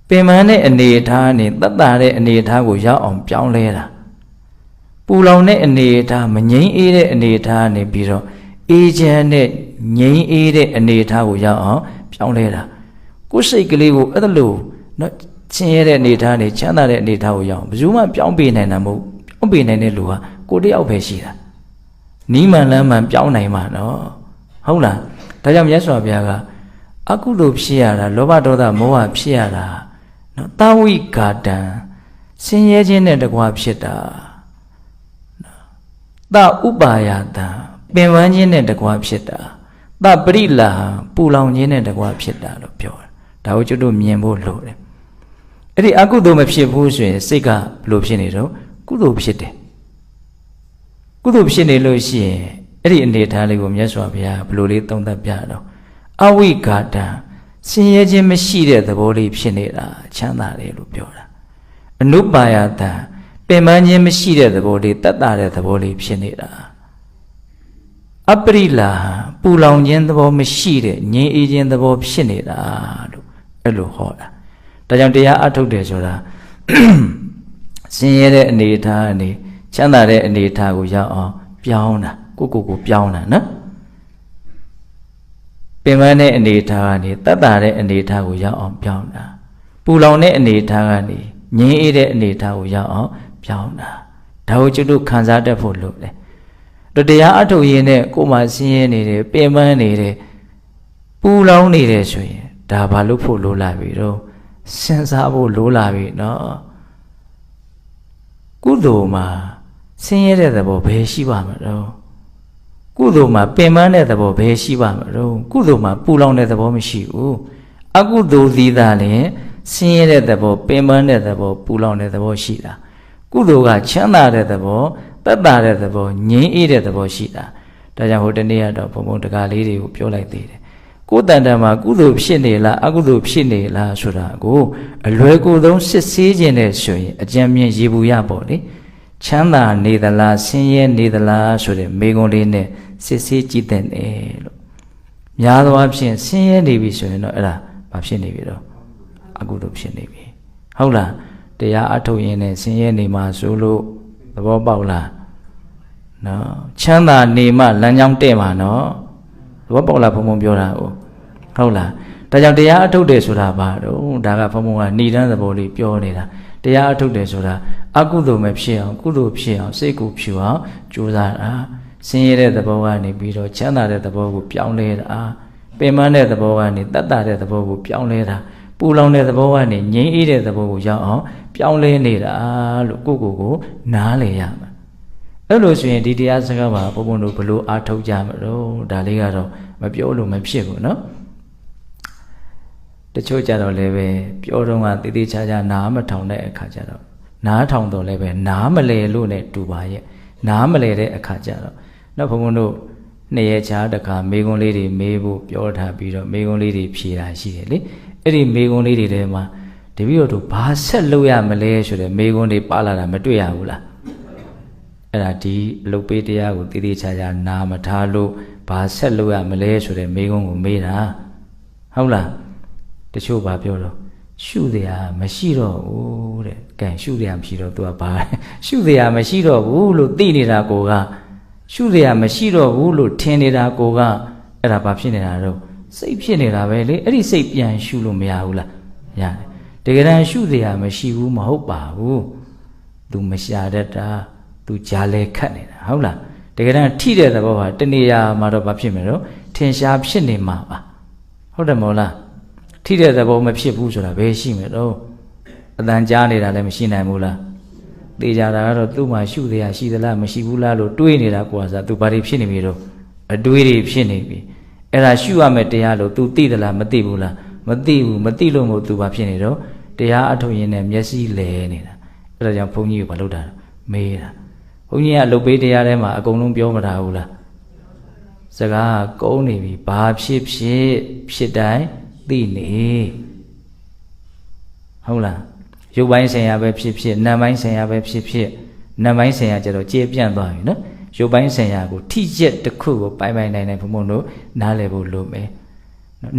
ပင်ပန်းတဲ့အနေအထားနဲ့တတ်တာတဲ့အနေအထားကိုရောက်အောင်ပြောင်းလဲတာပူလောင်တဲ့အနေအထားမငြိမ်းအေးတဲ့အနေအထားနဲ့ပြီးတော့အေးချမ်းတဲ့ငြိမ်းအေးတဲ့အနေအထားကိုရောက်အောင်ပြောင်းလဲတာကိုယ်စိတ်ကလေးကိုအဲ့ဒါလို့နော်ချင်းရတဲ့အနေအထားနဲ့ချမ်းသာတဲ့အနေအထားကိုရောက်အောင်ဘယ်သူမှပြောင်းပေးနိုင်တာမဟုတ်ပြောင်းပေးနိုင်တဲ့လူကကိုယ်တယောက်ပဲရှိတာနီးမှန်လမ်းမှန်ပြောင်းနိုင်မှာနော်ဟုတ်လားဒါကြောင့်မြတ်စွာဘုရားကအကုသိုလ်ဖြစ်ရတာလောဘဒေါသမောဟဖြစ်ရတာနော်တာဝိဂါတံဆင်းရဲခြင်းနဲ့တကွာဖြစ်တာသဥပါယတံပင်ပန်းခြင်းနဲ့တကွာဖြစ်တာသပရိလာပူလောင်ခြင်းနဲ့တကွာဖြစ်တာလို့ပြောတာဒါကိုကျွတ်တို့မြင်ဖို့လိုတယ်အဲ့ဒီအကုသိုလ်မဖြစ်ဘူးဆိုရင်စိတ်ကဘယ်လိုဖြစ်နေတော့ကုသိုလ်ဖြစ်တယ်ကုသိုလ်ဖြစ်နေလို့ရှိရင်အဲ့ဒီအနေထားလေးကိုမြတ်စွာဘုရားဘယ်လိုလေးသုံးသပ်ပြတော့အဝိဂါတံဆင်းရဲခြင်းမရှိတဲ့သဘောလေးဖြစ်နေတာချမ်းသာတယ်လို့ပြောတာအနုပါယတံပင်ပန်းခြင်းမရှိတဲ့သဘောလေးတတ်တာတဲ့သဘောလေးဖြစ်နေတာအပရိလာပူလောင်ခြင်းသဘောမရှိတဲ့ငြိမ်းအေးခြင်းသဘောဖြစ်နေတာလို့အဲ့လိုဟောတာဒါကြောင့်တရားအထုတ်တယ်ဆိုတာဆင်းရဲတဲ့အနေအထားအနေချမ်းသာတဲ့အနေအထားကိုရောက်အောင်ပြောင်းတာကိုပြောင်းတာနော်ပင်ပန်းတဲ့အနေအထားကနေတတ်တာတဲ့အနေအထားကိုရောက်အောင်ပြောင်းတာပူလောင်တဲ့အနေအထားကနေငြိမ်းအေးတဲ့အနေအထားကိုရောက်အောင်ပြောင်းတာဒါကိုကျွတ်တို့ခံစားတတ်ဖို့လိုတယ်တို့တရားအထုတ်ရင်နဲ့ကိုယ်မှဆင်းရဲနေတယ်ပင်ပန်းနေတယ်ပူလောင်နေတယ်ဆိုရင်ဒါဘာလို့ဖို့လိုလာပြီတော့စဉ်းစားဖို့လိုလာပြီနော်ကုသိုလ်မှာဆင်းရဲတဲ့သဘောဘယ်ရှိပါမလို့ကုသိုလ်မှာပင်ပန်းတဲ့သဘောဘယ်ရှိပါမလို့ကုသိုလ်မှာပူလောင်တဲ့သဘောမရှိဘူးအကုသိုလ်သီးသားလည်းဆင်းရဲတဲ့သဘောပင်ပန်းတဲ့သဘောပူလောင်တဲ့သဘောရှိတာကုသိုလ်ကချမ်းသာတဲ့သဘောသက်သာတဲ့သဘောငြိမ်းအေးတဲ့သဘောရှိတာဒါကြောင့်ဟိုတနေ့ကတော့ဘုံဘုံတကားလေးတွေကိုပြောလိုက်သေးတယ်ကိုယ်တန်တန်မှာကုသိုလ်ဖြစ်နေလားအကုသိုလ်ဖြစ်နေလားဆိုတာကိုအလွယ်ကူဆုံးစစ်ဆေးခြင်းနဲ့ဆိုရင်အကြံဉာဏ်ရေဘူးရပေါ့လေချမ်းသာနေသလားဆင်းရဲနေသလားဆိုတဲ့မေခွန်းလေးနဲ့စစ်ဆေးကြည့်တဲ့တယ်လို့များသောအားဖြင့်ဆင်းရဲနေပြီဆိုရင်တော့အဲ့ဒါဘာဖြစ်နေပြီတော့အကုသိုလ်ဖြစ်နေပြီဟုတ်လားတရားအထုတ်ရင်လည်းဆင်းရဲနေမှာဆိုလို့သဘောပေါက်လားနော်ချမ်းသာနေမှလမ်းကြောင်းတဲ့မှာနော်သဘောပေါက်လားဘုံဘုံပြောတာဟုတ်လားဒါကြောင့်တရားအထုတ်တယ်ဆိုတာဘာတော့ဒါကဘုံဘုံကဏိဒန်းသဘောလေးပြောနေတာတရားအထုတ်တယ်ဆိုတာအကုသိုလ်မဖြစ်အောင်ကုသိုလ်ဖြစ်အောင်စိတ်ကိုဖြူအောင်ကြိုးစားတာဆင်းရဲတဲ့သဘောကနေပြီးတော့ချမ်းသာတဲ့သဘောကိုပြောင်းလဲတာပင်ပန်းတဲ့သဘောကနေတတ်တာတဲ့သဘောကိုပြောင်းလဲတာပူလောင်တဲ့သဘောကနေငြိမ်းအေးတဲ့သဘောကိုရောက်အောင်ပြောင်းလဲနေတာလို့ကိုနားလည်ရမှာအဲ့လိုဆိုရင်ဒီတရားစကားမှာဘုံဘုံတို့ဘလို့အားထုတ်ကြမှာတော့ဒါလေးကတော့မပြောလို့မဖြစ်ဘူးနော်တချို့ကြတော့လည်းပဲပြောတော့ကတေးသေးချာချာနားမထောင်တဲ့အခါကျတော့နားထောင်တော့လည်းပဲနားမလဲလို့နဲ့တူပါရဲ့နားမလဲတဲ့အခါကျတော့နောက်ဘုံဘုံတို့နှစ်ရက်ချာတခါမေကွန်းလေးတွေမေးဖို့ပြောထားပြီးတော့မေကွန်းလေးတွေဖြေတာရှိတယ်လေအဲ့ဒီမေကွန်းလေးတွေထဲမှာတပည့်တော်တို့ဘာဆက်လုပ်ရမလဲဆိုတဲ့မေကွန်းတွေပါလာတာမတွေ့ရဘူးလားအဲ့ဒါဒီအလုပ်ပေးတရားကိုတည်တည်ချာချာနားမထားလို့ဘာဆက်လုပ်ရမလဲဆိုတဲ့မေကွန်းကိုမေးတာဟုတ်လားတချို့ဘာပြောတော့ရှုတရားမရှိတော့ဘူးတဲ့ကဲရှုတရားမရှိတော့ तू ကဘာရှုတရားမရှိတော့ဘူးလို့သိနေတာကိုကရှုတရားမရှိတော့ဘူးလို့ထင်နေတာကိုကအဲ့ဒါဘာဖြစ်နေတာတော့စိတ်ဖြစ်နေတာပဲလေအဲ့ဒီစိတ်ပြန်ရှုလို့မရဘူးလားရတယ်တကယ်တမ်းရှုတရားမရှိဘူးမဟုတ်ပါဘူး तू မရှာတတ်တာ तू ကြားလဲခတ်နေတာဟုတ်လားတကယ်တမ်းထိတဲ့သဘောကတဏှာမှာတော့ဘာဖြစ်မလို့ထင်ရှားဖြစ်နေမှာပါဟုတ်တယ်မဟုတ်လားထိတဲ့သဘောမဖြစ်ဘူးဆိုတာဘယ်ရှိမလို့အတန်ကြားနေတာလည်းမရှိနိုင်ဘူးလားသိကြတာကတော့သူ့မှာရှုတရားရှိသလားမရှိဘူးလားလို့တွေးနေတာကွာစား तू ဘာတွေဖြစ်နေပြီတော့အတွေးတွေဖြစ်နေပြီအဲ့ဒါရှုရမယ်တရားလို့ तू သိသလားမသိဘူးလားမသိဘူးမသိလို့မို့ तू ဘာဖြစ်နေတော့တရားအထုတ်ရင်လည်းမျက်စိလဲနေတာအဲ့ဒါကြောင့်ဘုန်းကြီးကဘာလုပ်တာမေးတာဘုန်းကြီးကလုပ်ပေးတရားထဲမှာအကုန်လုံးပြောမတာဘူးလားစကားကုန်းနေပြီဘာဖြစ်ဖြစ်တိုင်းသိနေဟုတ်လားရုပ်ပိုင်းဆိုင်ရာပဲဖြစ်နာမ်ပိုင်းဆိုင်ရာပဲဖြစ်နာမ်ပိုင်းဆိုင်ရာကျတော့ကျေပြန့်သွားပြီနော်ရုပ်ပိုင်းဆိုင်ရာကိုထိချက်တစ်ခုကိုပိုင်နိုင်ဘုံဘုံတို့နားလည်ဖို့လိုမယ်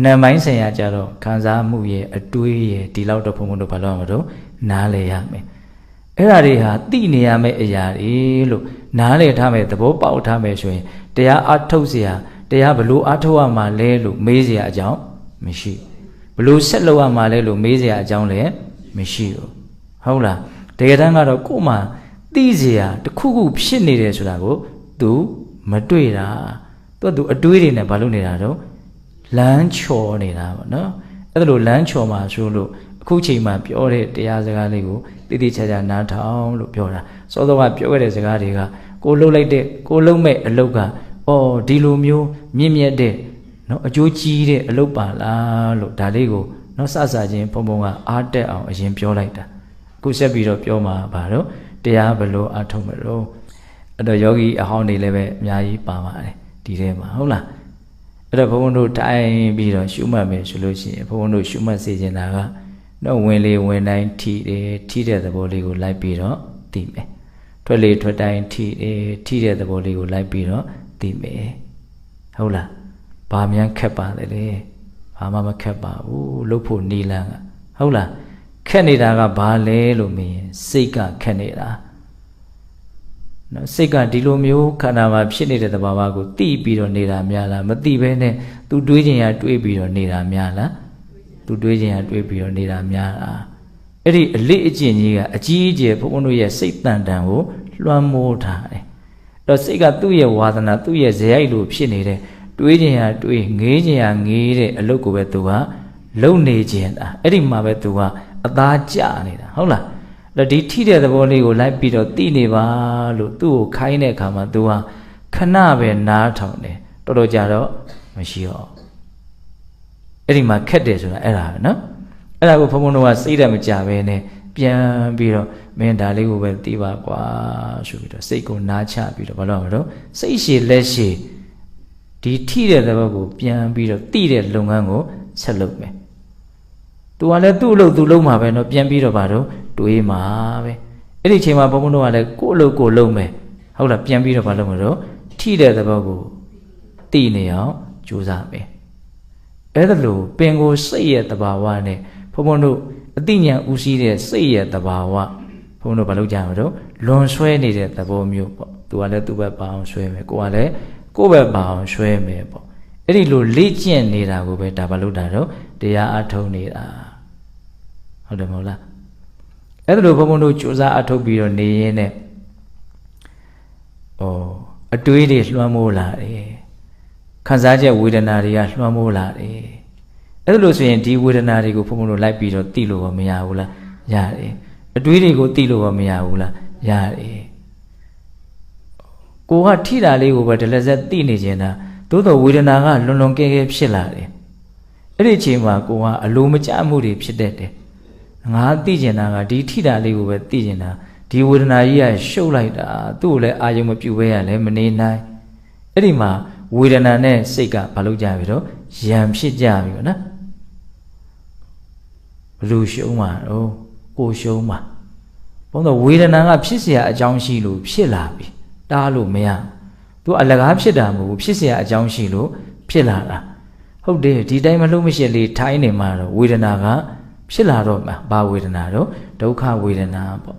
နာမိုင်းဆိုင်ရာကြတော့ခံစားမှုရဲ့အတွေးရဲ့ဒီလောက်တော့ဘုံဘုံတို့ဘာလို့မလို့နားလေရမယ်အဲ့ဒါတွေဟာသိနေရမယ့်အရာတွေလို့နားလေထားမယ်သဘောပေါက်ထားမယ်ဆိုရင်တရားအထုတ်เสียတရားဘလို့အထုတ်ရမှာလဲလို့မေးเสียအကြောင်းမရှိဘလို့ဆက်လုပ်ရမှာလဲလို့မေးเสียအကြောင်းလည်းမရှိဘူးဟုတ်လားတကယ်တမ်းကတော့ကို့မှာသိเสียတခုခုဖြစ်နေတယ်ဆိုတာကို သူမတွေ့တာသူအတွေးတွေနဲ့ဘာလို့နေတာတော့လမ်းချော်နေတာပေါ့နော်အဲ့ဒါလိုလမ်းချော်မှာဆိုလို့အခုချိန်မှာပြောတဲ့တရားစကားလေးကိုတိတိကျကျနားထောင်လို့ပြောတာစောစောကပြောခဲ့တဲ့စကားတွေကကိုလှုပ်လိုက်တဲ့ကိုလှုပ်မဲ့အလုပ်ကအော်ဒီလိုမျိုးမြင့်မြတ်တဲ့နော်အကျိုးကြီးတဲ့အလုပ်ပါလားလို့ဒါလေးကိုနော်စစချင်းဘုံဘုံကအားတက်အောင်အရင်ပြောလိုက်တာအခုဆက်ပြီးတော့ပြောမှာပါတော့တရားဘလို့အားထုတ်မလို့အဲ့တော့ယောဂီအဟောင်းတွေလည်းပဲအများကြီးပါပါတယ်ဒီထဲမှာဟုတ်လားအဲ့တော့ဘုန်းဘုန်းတို့တိုင်ပြီးတော့ရှုမှတ်မယ်ဆိုလို့ရှိရင်ဘုန်းဘုန်းတို့ရှုမှတ်စေချင်တာကတော့ဝင်လေဝင်တိုင်းထိတယ်ထိတဲ့သဘောလေးကိုလိုက်ပြီးတော့သိမယ်ထွက်လေထွက်တိုင်းထိတယ်ထိတဲ့သဘောလေးကိုလိုက်ပြီးတော့သိမယ်ဟုတ်လားဘာမှခက်ပါလေလေဘာမှမခက်ပါဘူးလှုပ်ဖို့နီလန်းကဟုတ်လားခက်နေတာကဘာလဲလို့မေးရင်စိတ်ကခက်နေတာနော်စိတ်ကဒီလိုမျိုးခန္ဓာမှာဖြစ်နေတဲ့သဘာဝကိုသိပြီးတော့နေတာများလားမသိဘဲနဲ့သူတွေးချင်ရတွေးပြီးတော့နေတာများလားသူတွေးချင်ရတွေးပြီးတော့နေတာများလားအဲ့ဒီအလေးအကျင့်ကြီးကအကြီးအကျယ်ဘုန်းဘုန်းတို့ရဲ့စိတ်တန်တန်ကိုလွှမ်းမိုးထားတယ်အဲ့တော့စိတ်ကသူ့ရဲ့ဝါသနာသူ့ရဲ့ဇယိုက်လိုဖြစ်နေတဲ့တွေးချင်ရတွေးငေးချင်ရငေးတဲ့အလုပ်ကိုပဲသူကလုံနေခြင်းတာအဲ့ဒီမှာပဲသူကအသားကျနေတာဟုတ်လားဒီထိတဲ့သဘောလေးကိုလိုက်ပြီးတော့သိနေပါလို့သူ့ကိုခိုင်းတဲ့အခါမှာ तू ဟာခဏပဲနားထောင်တယ်တော်တော်ကြာတော့မရှိတော့အဲ့ဒီမှာခက်တယ်ဆိုတာအဲ့ဒါပဲနော်အဲ့ဒါကိုဘုံဘုံတို့ကစိတ်ဓာတ်မကြပဲနဲ့ပြန်ပြီးတော့မင်းဒါလေးကိုပဲသိပါကွာဆိုပြီးတော့စိတ်ကိုနားချပြီးတော့ဘာလို့မလို့စိတ်ရှည်လက်ရှည်ဒီထိတဲ့သဘောကိုပြန်ပြီးတော့သိတဲ့လုပ်ငန်းကိုဆက်လုပ်မယ်သူကလည်းသူ့အလုပ်သူလုပ်မှာပဲเนาะပြန်ပြီးတော့ဗါတော့တွေးမှာပဲအဲ့ဒီအချိန်မှာဘုံဘုံတို့ကလည်းကိုယ့်အလုပ်ကိုလုပ်မယ်ဟုတ်လားပြန်ပြီးတော့ဗါလုပ်မှာတော့ထိတဲ့သဘောကိုသိနေအောင်ကြိုးစားမယ်အဲ့ဒါလို့ပင်ကိုစိတ်ရဲ့သဘာဝနဲ့ဘုံဘုံတို့အသိဉာဏ်ဥရှိတဲ့စိတ်ရဲ့သဘာဝဘုံတို့ဘာလုပ်ကြမှာတော့လွန်ဆွဲနေတဲ့သဘောမျိုးပေါ့သူကလည်းသူ့ဘက်ပါအောင်ဆွဲမယ်ကိုကလည်းကိုယ့်ဘက်ပါအောင်ဆွဲမယ်ပေါ့အဲ့ဒီလိုလေ့ကျင့်နေတာကိုပဲဒါဘာလို့တာတော့တရားအထုတ်နေတာဟုတ်တယ်မဟုတ်လားအဲ့ဒါလိုဘုံဘုံတို့ကြိုးစားအထုတ်ပြီးတော့နေရင်းနဲ့အတွေးတွေလွှမ်းမိုးလာတယ်ခံစားချက်ဝေဒနာတွေကလွှမ်းမိုးလာတယ်အဲ့ဒါလို့ဆိုရင်ဒီဝေဒနာတွေကိုဘုံဘုံတို့လိုက်ပြီးတော့သိလို့မရဘူးလားရတယ်အတွေးတွေကိုသိလို့မရဘူးလားရတယ်ကိုကထိတာလေးကိုပဲဒလဇက်သိနေခြင်းတာသို့တော်ဝေဒနာကလွန်လွန်ကဲကဲဖြစ်လာတယ်အဲ့ဒီအချိန်မှာကိုကအလိုမကျမှုတွေဖြစ်တတ်တယ်ငါသိကျင်တာကဒီထိတာလေးကိုပဲသိကျင်တာဒီဝေဒနာကြီးကရှုပ်လိုက်တာသူ့ကိုလည်းအာယုံမပြုတ်ဘဲရလဲမနေနိုင်အဲ့ဒီမှာဝေဒနာနဲ့စိတ်ကဘာလို့ကြပြီတော့ယံဖြစ်ကြပြီပေါ့နော်ဘလူရှုံးမှာတော့ကိုရှုံးမှာဘုံတော့ဝေဒနာကဖြစ်เสียအကြောင်းရှိလို့ဖြစ်လာပြီတားလို့မရသူအလကားဖြစ်တာမဟုတ်ဘူးဖြစ်เสียအကြောင်းရှိလို့ဖြစ်လာတာဟုတ်တယ်ဒီတိုင်းမလို့မရှိလေထိုင်းနေမှာတော့ဝေဒနာကဖြစ်လာတော့မှာဘာဝေဒနာတော့ဒုက္ခဝေဒနာပေါ့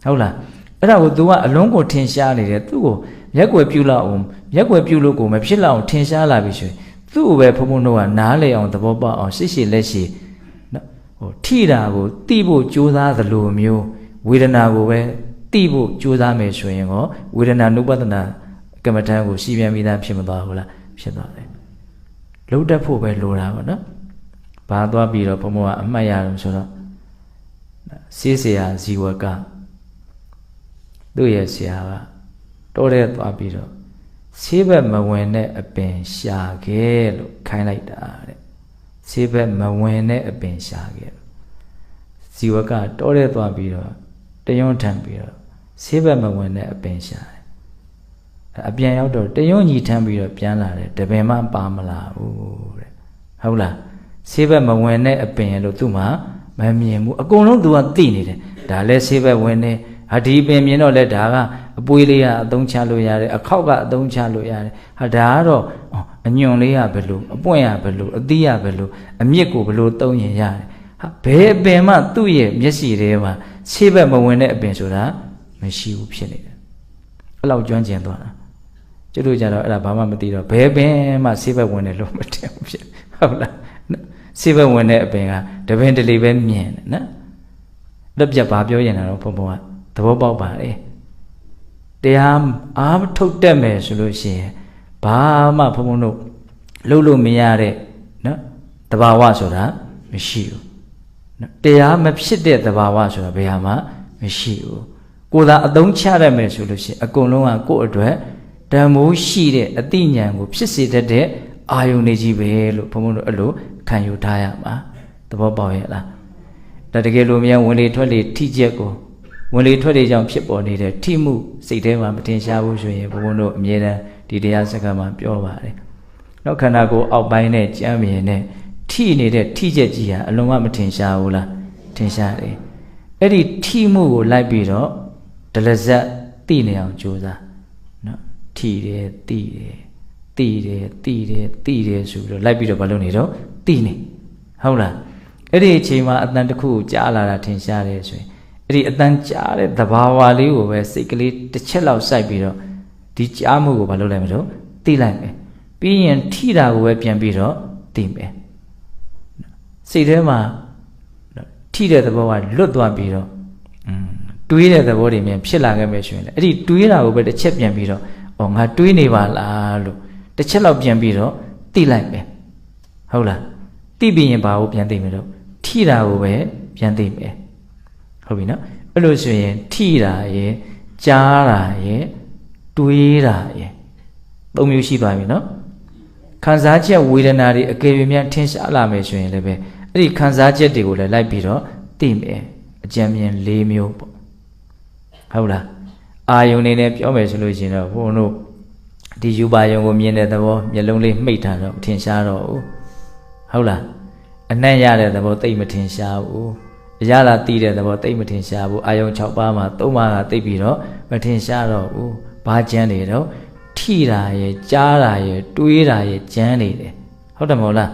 ဟုတ်လားအဲ့ဒါကို तू ကအလုံးကိုထင်ရှားနေတယ်သူ့ကိုရက်ွယ်ပြုတ်လောက်အောင်ရက်ွယ်ပြုတ်လို့ကိုမဖြစ်လောက်အောင်ထင်ရှားလာပြီဆိုရင်သူ့ကိုပဲဘုံဘုံတို့ကနားလေအောင်သဘောပေါက်အောင်ရှစ်ရှည်လက်ရှည်နော်ဟိုထိတာကိုတိဖို့ကြိုးစားသလိုမျိုးဝေဒနာကိုပဲတိဖို့ကြိုးစားမယ်ဆိုရင်ရောဝေဒနာနုပဒနာကမ္မဋ္ဌာန်းကိုရှင်းပြမိသားဖြစ်မသွားဘူးလားဖြစ်သွားတယ်လှုပ်တတ်ဖို့ပဲလိုတာပေါ့နော်ဘာသွားပြီးတော့ဘုံဘုံကအမှတ်ရတယ်ဆိုတော့စေးเสียဇီဝကသူ့ရဲ့ဆရာကတောထဲသွားပြီးတော့ဆေးဘက်မဝင်တဲ့အပင်ရှာခဲ့လို့ခိုင်းလိုက်တာတဲ့ဆေးဘက်မဝင်တဲ့အပင်ရှာခဲ့ဇီဝကတောထဲသွားပြီးတော့တယွန်းထမ်းပြီးတော့ဆေးဘက်မဝင်တဲ့အပင်ရှာတယ်အပြန်ရောက်တော့တယွန်းညီထမ်းပြီးတော့ပြန်လာတယ်တပင်မှပါမလာဘူးတဲ့ဟုတ်လားဆေးဘက်မဝင်တဲ့အပင်လို့သူ့မှာမမြင်ဘူးအကုန်လုံးသူကသိနေတယ်ဒါလည်းဆေးဘက်ဝင်နေဟာဒီပင်မြင်တော့လဲဒါကအပွေးလေးကအသုံးချလို့ရတယ်အခောက်ကအသုံးချလို့ရတယ်ဟာဒါကတော့ အညွန်လေးရဘယ်လိုအပွင့်ရဘယ်လိုအသီးရဘယ်လိုအမြစ်ကိုဘယ်လိုသုံးရင်ရတယ်ဟာဘယ်အပင်မှသူ့ရဲ့မျက်စိထဲမှာဆေးဘက်မဝင်တဲ့အပင်ဆိုတာမရှိဘူးဖြစ်နေတယ်အဲ့လောက်ကျွမ်းကျင်သွားတာကျတို့ကြတော့အဲ့ဒါဘာမှမသိတော့ဘယ်ပင်မှဆေးဘက်ဝင်တယ်လို့မထင်ဘူးဖြစ်ဟုတ်လားဆေးဘက်ဝင်တဲ့အပင်ကတပင်တလေပဲမြင်တယ်နော်လက်ပြဘာပြောရင်တော့ဘုံဘုံကသဘောပေါက်ပါလေတရားအားထုတ်တတ်မယ်ဆိုလို့ရှိရင်ဘာမှဘုံဘုံတို့လှုပ်လို့မရတဲ့နော်တဘာဝဆိုတာမရှိဘူးနော်တရားမဖြစ်တဲ့တဘာဝဆိုတာဘယ်ဟာမှမရှိဘူးကိုယ်သာအသုံးချရမယ်ဆိုလို့ရှိရင်အကုန်လုံးကကိုယ့်အတွက်တန်ဖိုးရှိတဲ့အသိဉာဏ်ကိုဖြစ်စေတတ်တဲ့အာယုန်တွေကြီးပဲလို့ဘုံဘုံတို့အဲ့လိုခံယူထားရမှာသဘောပေါက်ရဲ့လားဒါတကယ်လို့မြန်ဝင်လေထွက်လေထိချက်ကိုဝင်လေထွက်လေကြောင့်ဖြစ်ပေါ်နေတဲ့ထိမှုစိတ်ထဲမှာမတင်ရှားဘူးဆိုရင်ဘုံဘုံတို့အမြဲတမ်းဒီတရားစကားမှာပြောပါတယ်နောက်ခန္ဓာကိုယ်အောက်ပိုင်းနဲ့ကြမ်းမြင်နဲ့ထိနေတဲ့ထိချက်ကြီးဟာအလုံးဝမထင်ရှားဘူးလားထင်ရှားတယ်အဲ့ဒီထိမှုကိုလိုက်ပြီးတော့ဒလဇတ်သိနေအောင်ကြိုးစားနော်ထိတယ်သိတယ်သိတယ်သိတယ်သိတယ်ဆိုပြီးတော့လိုက်ပြီးတော့ဘာလုပ်နေတော့သိနေဟုတ်လားအဲ့ဒီအချိန်မှာအတန်တစ်ခုကိုကြားလာတာထင်ရှားတယ်ဆိုရင်အဲ့ဒီအတန်ကြားတဲ့သဘာဝလေးကိုပဲစိတ်ကလေးတစ်ချက်လောက်စိုက်ပြီးတော့ဒီကြားမှုကိုဘာလုပ်လိုက်မလို့သိလိုက်မယ်ပြီးရင်ထိတာကိုပဲပြန်ပြီးတော့သိမယ်စိတ်ထဲမှာထိတဲ့သဘောကလွတ်သွားပြီးတော့တွေးတဲ့သဘောတွေမြန်ဖြစ်လာခဲ့မယ်ဆိုရင်လေအဲ့ဒီတွေးတာကိုပဲတစ်ချက်ပြန်ပြီးတော့ဩငါတွေးနေပါလားလို့တစ်ချက်လောက်ပြန်ပြီးတော့သိလိုက်မယ်ဟုတ်လားသိပြီးရင်ဘာကိုပြန်သိမယ်တော့ထိတာကိုပဲပြန်သိမယ်ဟုတ်ပြီနော်အဲ့လိုဆိုရင်ထိတာရဲ့ကြားတာရဲ့တွေးတာရဲ့သုံးမျိုးရှိသွားပြီနော်ခံစားချက်ဝေဒနာတွေအကယ်၍များထင်ရှားလာမယ်ဆိုရင်လည်းပဲအဲ့ဒီခံစားချက်တွေကိုလည်းလိုက်ပြီးတော့သိမယ်အကြံဉာဏ်၄မျိုးပေါ့ဟုတ်လားအာယုန်နေနဲ့ပြောမယ်ဆိုလို့ရှိရင်တော့ဘုန်းတို့ဒီယူပါယုံကိုမြင်တဲ့သဘောမျက်လုံးလေးမှိတ်ထားတော့မထင်ရှားတော့ဘူးဟုတ်လားအနံ့ရတဲ့သဘောသိမထင်ရှားဘူးအရသာသိတဲ့သဘောသိမထင်ရှားဘူးအာယုံ6ပါးမှာ3ပါးကသိပြီးတော့မထင်ရှားတော့ဘူးဘာကျမ်းတွေတော့ထိတာရဲ့ကြားတာရဲ့တွေးတာရဲ့ကျမ်းနေတယ်ဟုတ်တယ်မဟုတ်လား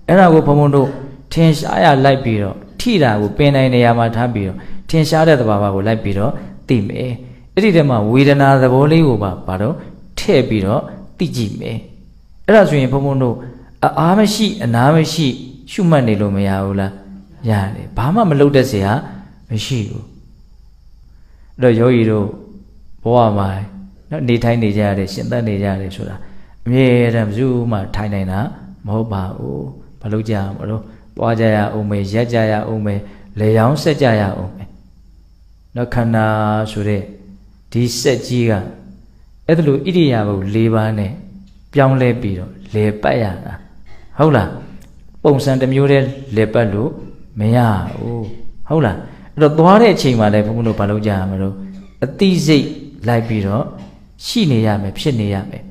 အဲ့ဒါကိုဘုံဘုံတို့ထင်ရှားရလိုက်ပြီးတော့ထိတာကိုပင်တိုင်းနေရာမှာထားပြီးတော့ထင်ရှားတဲ့သဘာဝကိုလိုက်ပြီးတော့သိမယ်အဲ့ဒီတည်းမှာဝေဒနာသဘောလေးကိုပါတော့ထည့်ပြီးတော့သိကြည့်မယ်အဲ့ဒါဆိုရင်ဘုံဘုံတို့အားမရှိအနာမရှိရှုမှတ်နေလို့မရဘူးလားရတယ်ဘာမှမလုပ်တတ်เสียမရှိဘူးအဲ့တော့ယောဂီတို့ဘဝမှာနော်နေထိုင်နေကြရတယ်ရှင်သန်နေကြရတယ်ဆိုတာအမြဲတမ်းဘယ်သူမှထိုင်နိုင်တာမဟုတ်ပါဘူးဘာလို့ကြမလို့သွားကြရအောင်မယ်ရက်ကြရအောင်မယ်လေရောင်းဆက်ကြရအောင်မယ်နော်ခန္ဓာဆိုတဲ့ဒီစက်ကြီးကအဲ့ဒါလိုဣရိယာပု၄ပါးနဲ့ပြောင်းလဲပြီးတော့လေပတ်ရတာဟုတ်လားပုံစံတစ်မျိုးတည်းလေပတ်လို့မရဘူးဟုတ်လားအဲ့တော့သွားတဲ့အချိန်မှာလည်းဘုန်းဘုန်းတို့ဘာလုပ်ကြရမလို့အတိစိတ်လိုက်ပြီးတော့ရှိနေရမယ်ဖြစ်နေရမယ်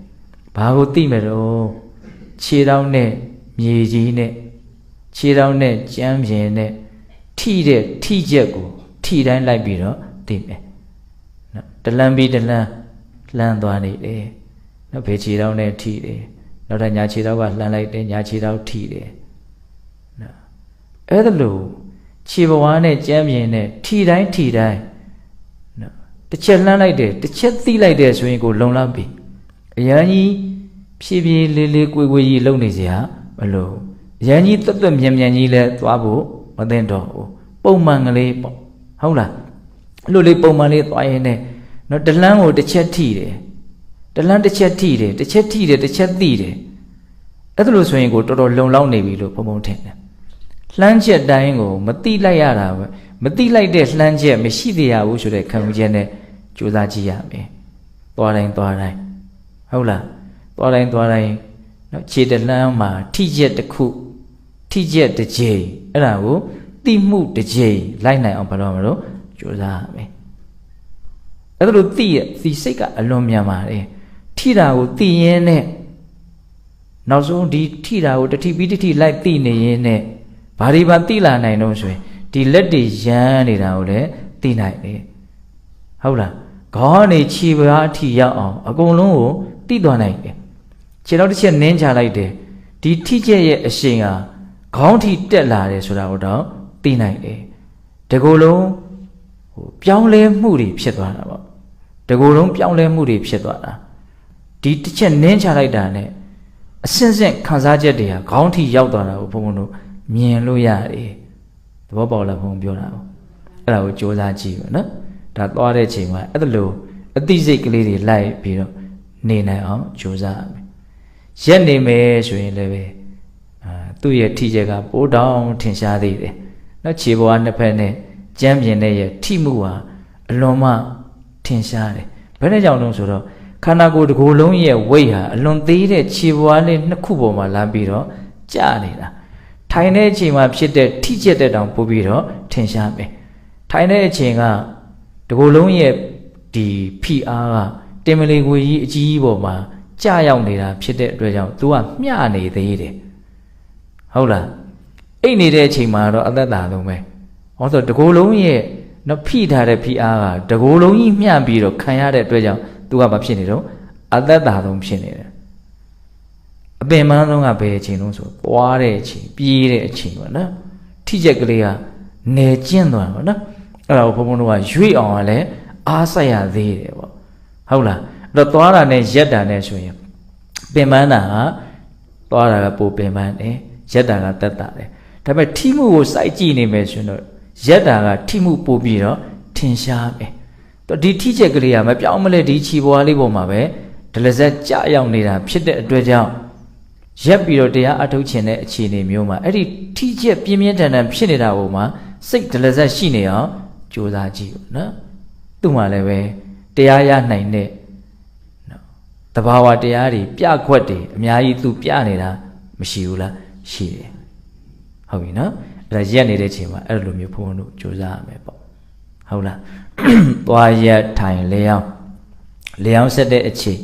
ဘာကိုသိမယ်တော့ခြေထောက်နဲ့မြေကြီးနဲ့ခြေထောက်နဲ့ကြမ်းပြင်နဲ့ထိတဲ့ထိချက်ကိုထိတိုင်းလိုက်ပြီးတော့သိမယ်နော်တလန်းပြီးတလန်းလှမ်းသွားနေတယ်နော်ဘယ်ခြေထောက်နဲ့ထိတယ်နောက်ထပ်ညာခြေထောက်ကလှမ်းလိုက်တယ်ညာခြေထောက်ထိတယ်နော်အဲ့ဒါလို့ခြေဘဝနဲ့ကြမ်းပြင်နဲ့ထိတိုင်းနော်တစ်ချက်လှမ်းလိုက်တယ်တစ်ချက်သိလိုက်တယ်ဆိုရင်ကိုလုံလောက်ပြီအရန်ကြီးဖြည်းဖြည်းလေးလေးကွေကွေကြီးလုံနေစရာမလိုအရန်ကြီးတွတ်တွတ်မြန်မြန်ကြီးလဲသွားဖို့မသင့်တော့ဘူးပုံမှန်ကလေးပေါ့ဟုတ်လားအဲ့လိုလေးပုံမှန်လေးသွားရင်လည်းနော်တလန်းကိုတစ်ချက်ထိတယ်တလန်းတစ်ချက်ထိတယ်တစ်ချက်ထိတယ်တစ်ချက်သိတယ်အဲ့ဒါလို့ဆိုရင်ကိုတော်တော်လုံလောက်နေပြီလို့ဘုံဘုံထင်တယ်လှမ်းချက်တိုင်းကိုမတိလိုက်ရတာပဲမတိလိုက်တဲ့လှမ်းချက်မရှိသေးရဘူးဆိုတဲ့ခံယူချက်နဲ့ကြိုးစားကြည့်ရမယ်သွားတိုင်းဟုတ်လားသွားတိုင်းနော်ခြေတလှမ်းမှာထိချက်တစ်ခုထိချက်တစ်ကြိမ်အဲ့ဒါကိုတိမှုတစ်ကြိမ်လိုက်နိုင်အောင်ဘာလို့မလို့ကြိုးစားရမယ်အဲ့ဒါလို့သိစိတ်ကအလွန်မြန်ပါတယ်ထိတာကိုသိရင်းနဲ့နောက်ဆုံးဒီထိတာကိုတတိပြီးတတိလိုက်သိနေရင်းနဲ့ဘာဒီပါသိလာနိုင်တော့ဆိုရင်ဒီလက်တွေရမ်းနေတာကိုလည်းသိနိုင်တယ်ဟုတ်လားခေါင်းကနေခြေပါအထိရောက်အောင်အကုန်လုံးကိုသိသွားနိုင်တယ် ခြေထောက်တစ်ချက်နင်းချလိုက်တယ်ဒီထိချက်ရဲ့အရှိန်ဟာခေါင်းထိတက်လာတယ်ဆိုတာကိုတော့သိနိုင်တယ်တကူလုံးပြောင်းလဲမှုတွေဖြစ်သွားတာပေါ့တကူလုံးပြောင်းလဲမှုတွေဖြစ်သွားတာဒီတစ်ချက်နင်းချလိုက်တာနဲ့အစင်းစင်းခံစားချက်တွေဟာခေါင်းထိရောက်သွားတာကိုဘုံဘုံတို့မြင်လို့ရတယ်သဘောပေါက်လားဘုံပြောတာကိုအဲ့ဒါကိုစ조사ကြည့်ပါနော်ဒါသွားတဲ့ချိန်မှာအဲ့လိုအသိစိတ်ကလေးတွေလိုက်ပြီးတော့နေနိုင်အောင်စ조사ရမယ်ရက်နေမယ်ဆိုရင်လည်းပဲသူ့ရဲ့ထိချက်ကပိုးတောင်ထင်ရှားသေးတယ်နော်ခြေပေါ်ကနှစ်ဖက်နဲ့ကြမ်းပြင်တဲ့ရဲ့ထိမှုဟာအလွန်မှထင်ရှားတယ်ဘယ်နဲ့ကြောင့်လဲဆိုတော့ခန္ဓာကိုယ်တစ်ကိုယ်လုံးရဲ့ဝိတ်ဟာအလွန်သေးတဲ့ခြေပေါ်လေးနှစ်ခုပေါ်မှာလာပြီးတော့ကျနေတာထိုင်တဲ့အချိန်မှာဖြစ်တဲ့ထိချက်တဲ့တောင်ပို့ပြီးတော့ထင်ရှားမယ်ထိုင်တဲ့အချိန်ကတစ်ကိုယ်လုံးရဲ့ဒီဖိအားကတင်မလီကိုကြီးအကြီးပေါ်မှာကြာရောက်နေတာဖြစ်တဲ့အတွက်ကြောင့် तू ကမျှနေသေးတယ်ဟုတ်လားအိတ်နေတဲ့အချိန်မှာတော့အသက်သာဆုံးပဲဟောဆိုတကိုယ်လုံးရဲ့နော်ဖိထားတဲ့ဖိအားကတကိုယ်လုံးကြီးမျှပြီးတော့ခံရတဲ့အတွက်ကြောင့် तू ကဘာဖြစ်နေတော့အသက်သာဆုံးဖြစ်နေတယ်အပင်ပန်းဆုံးကဘယ်အချိန်လုံးဆိုပွားတဲ့အချိန်ပြေးတဲ့အချိန်ပေါ့နော်ထိချက်ကလေးကနေကျင့်သွားပါနော်အဲ့ဒါကိုဘုံဘုံတို့ကရွေ့အောင်ကလည်းအားစိုက်ရသေးတယ်ပေါ့ဟုတ်လားအဲ့တော့သွားတာနဲ့ရက်တာနဲ့ဆိုရင်ပင်ပန်းတာကသွားတာကပိုပင်ပန်းတယ်ရက်တာကတက်တာတယ်ဒါပေမဲ့ထိမှုကိုစိုက်ကြည့်နေမယ်ဆိုတော့ရက်တာကထိမှုပို့ပြီးတော့ထင်ရှားမယ်ဒီထိချက်ကလေးကမပြောင်းမလဲဒီခြေပေါ်လေးပေါ်မှာပဲဒလဇက်ကြာရောက်နေတာဖြစ်တဲ့အတွက်ကြောင့်ရက်ပြီးတော့တရားအထုတ်ခြင်းတဲ့အခြေအနေမျိုးမှာအဲ့ဒီထိချက်ပြင်းပြင်းထန်ထန်ဖြစ်နေတာပုံမှာစိတ်ဒလဇက်ရှိနေအောင်ကြိုးစားကြည့်ပေါ့နော်သူ့မှာလည်းပဲတရားရနိုင်တဲ့နော်တဘာဝတရားတွေပြခွက်တွေအများကြီးသူပြနေတာမရှိဘူးလားရှိတယ်ဟုတ်ပြီနော်အဲ့ဒါရက်နေတဲ့ချိန်မှာအဲ့လိုမျိုးဘုန်းဘုန်းတို့ကြိုးစားရမယ်ပေါ့ဟုတ်လားသွားရက်ထိုင်လျောင်းဆက်တဲ့အချိန်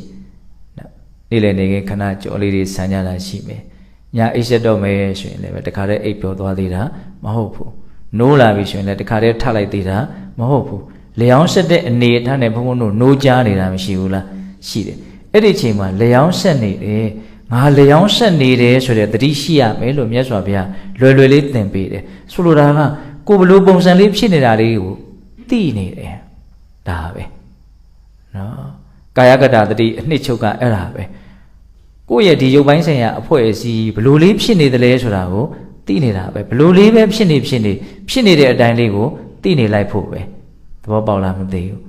နေ့လည်နေခဏကြော်လေးတွေဆန်းကြတာရှိမယ်ညအိပ်ဆက်တော့မယ်ဆိုရင်လည်းတခါတည်းအိပ်ပျော်သွားသေးတာမဟုတ်ဘူးနိုးလာပြီဆိုရင်လည်းတခါတည်းထလိုက်သေးတာမဟုတ်ဘူးလျောင်းဆက်တဲ့အနေအထားနဲ့ဘုန်းဘုန်းတို့နိုးကြားနေတာမရှိဘူးလားရှိတယ်အဲ့ဒီချိန်မှာလျောင်းဆက်နေတယ်ငါလျောင်းဆက်နေတယ်ဆိုတဲ့သတိရှိရမယ်လို့မြတ်စွာဘုရားလွယ်လွယ်လေးသင်ပေးတယ်ဆိုလိုတာကကိုယ်ဘလို့ပုံစံလေးဖြစ်နေတာလေးကိုသိနေတယ်ဒါပဲနော်ကာယကတ္တသတိအနှစ်ချုပ်ကအဲ့ဒါပဲကိုယ့်ရဲ့ဒီရုပ်ပိုင်းဆိုင်ရာအဖွဲ့အစည်းဘလို့လေးဖြစ်နေတယ်လဲဆိုတာကိုသိနေတာပဲဘလို့လေးပဲဖြစ်နေတဲ့အတိုင်းလေးကိုသိနေလိုက်ဖို့ပဲသဘောပေါက်လားမသိဘူး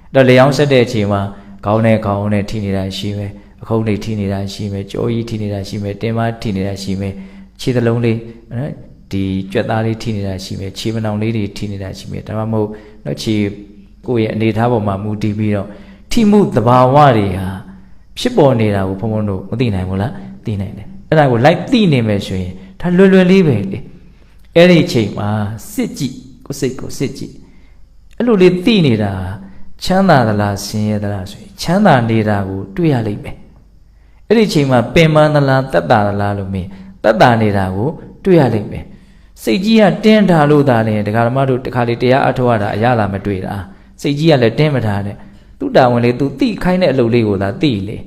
အဲ့တော့လျောင်းဆက်တဲ့အချိန်မှာခေါင်းနဲ့ထိနေတာရှိမယ်အခုံးတွေထိနေတာရှိမယ်ကြောကြီးထိနေတာရှိမယ်တင်မထိနေတာရှိမယ်ခြေသလုံးလေးနော်ဒီကြွက်သားလေးထိနေတာရှိမယ်ခြေမနောင်လေးတွေထိနေတာရှိမယ်ဒါမှမဟုတ်နော်ခြေကိုယ့်ရဲ့အနေထားပေါ်မှာမူတည်ပြီးတော့ထိမှုသဘာဝတွေဟာဖြစ်ပေါ်နေတာကိုဘုံဘုံတို့မသိနိုင်ဘူးလားသိနိုင်တယ်အဲ့ဒါကိုလိုက်သိနေမယ်ဆိုရင်ဒါလွယ်လွယ်လေးပဲလေအဲ့ဒီအချိန်မှာစစ်ကြည့်ကိုစိတ်ကိုစစ်ကြည့်အဲ့လိုလေးသိနေတာချမ်းသာသလားဆင်းရဲသလားဆိုရင်ချမ်းသာနေတာကိုတွေ့ရလိမ့်မယ်အဲ့ဒီအချိန်မှာပင်ပန်းသလားတက်တာသလားလို့မင်းတက်တာနေတာကိုတွေ့ရလိမ့်မယ်စိတ်ကြီးကတင်းထားလို့သာလေဒကာဓမ္မတို့တခါလေတရားအထောက်ရတာအရသာမတွေ့တာစိတ်ကြီးကလည်းတင်းမထားနဲ့သူ့တာဝန်လေးသူသိခိုင်းတဲ့အလုပ်လေးကိုသာသိလေ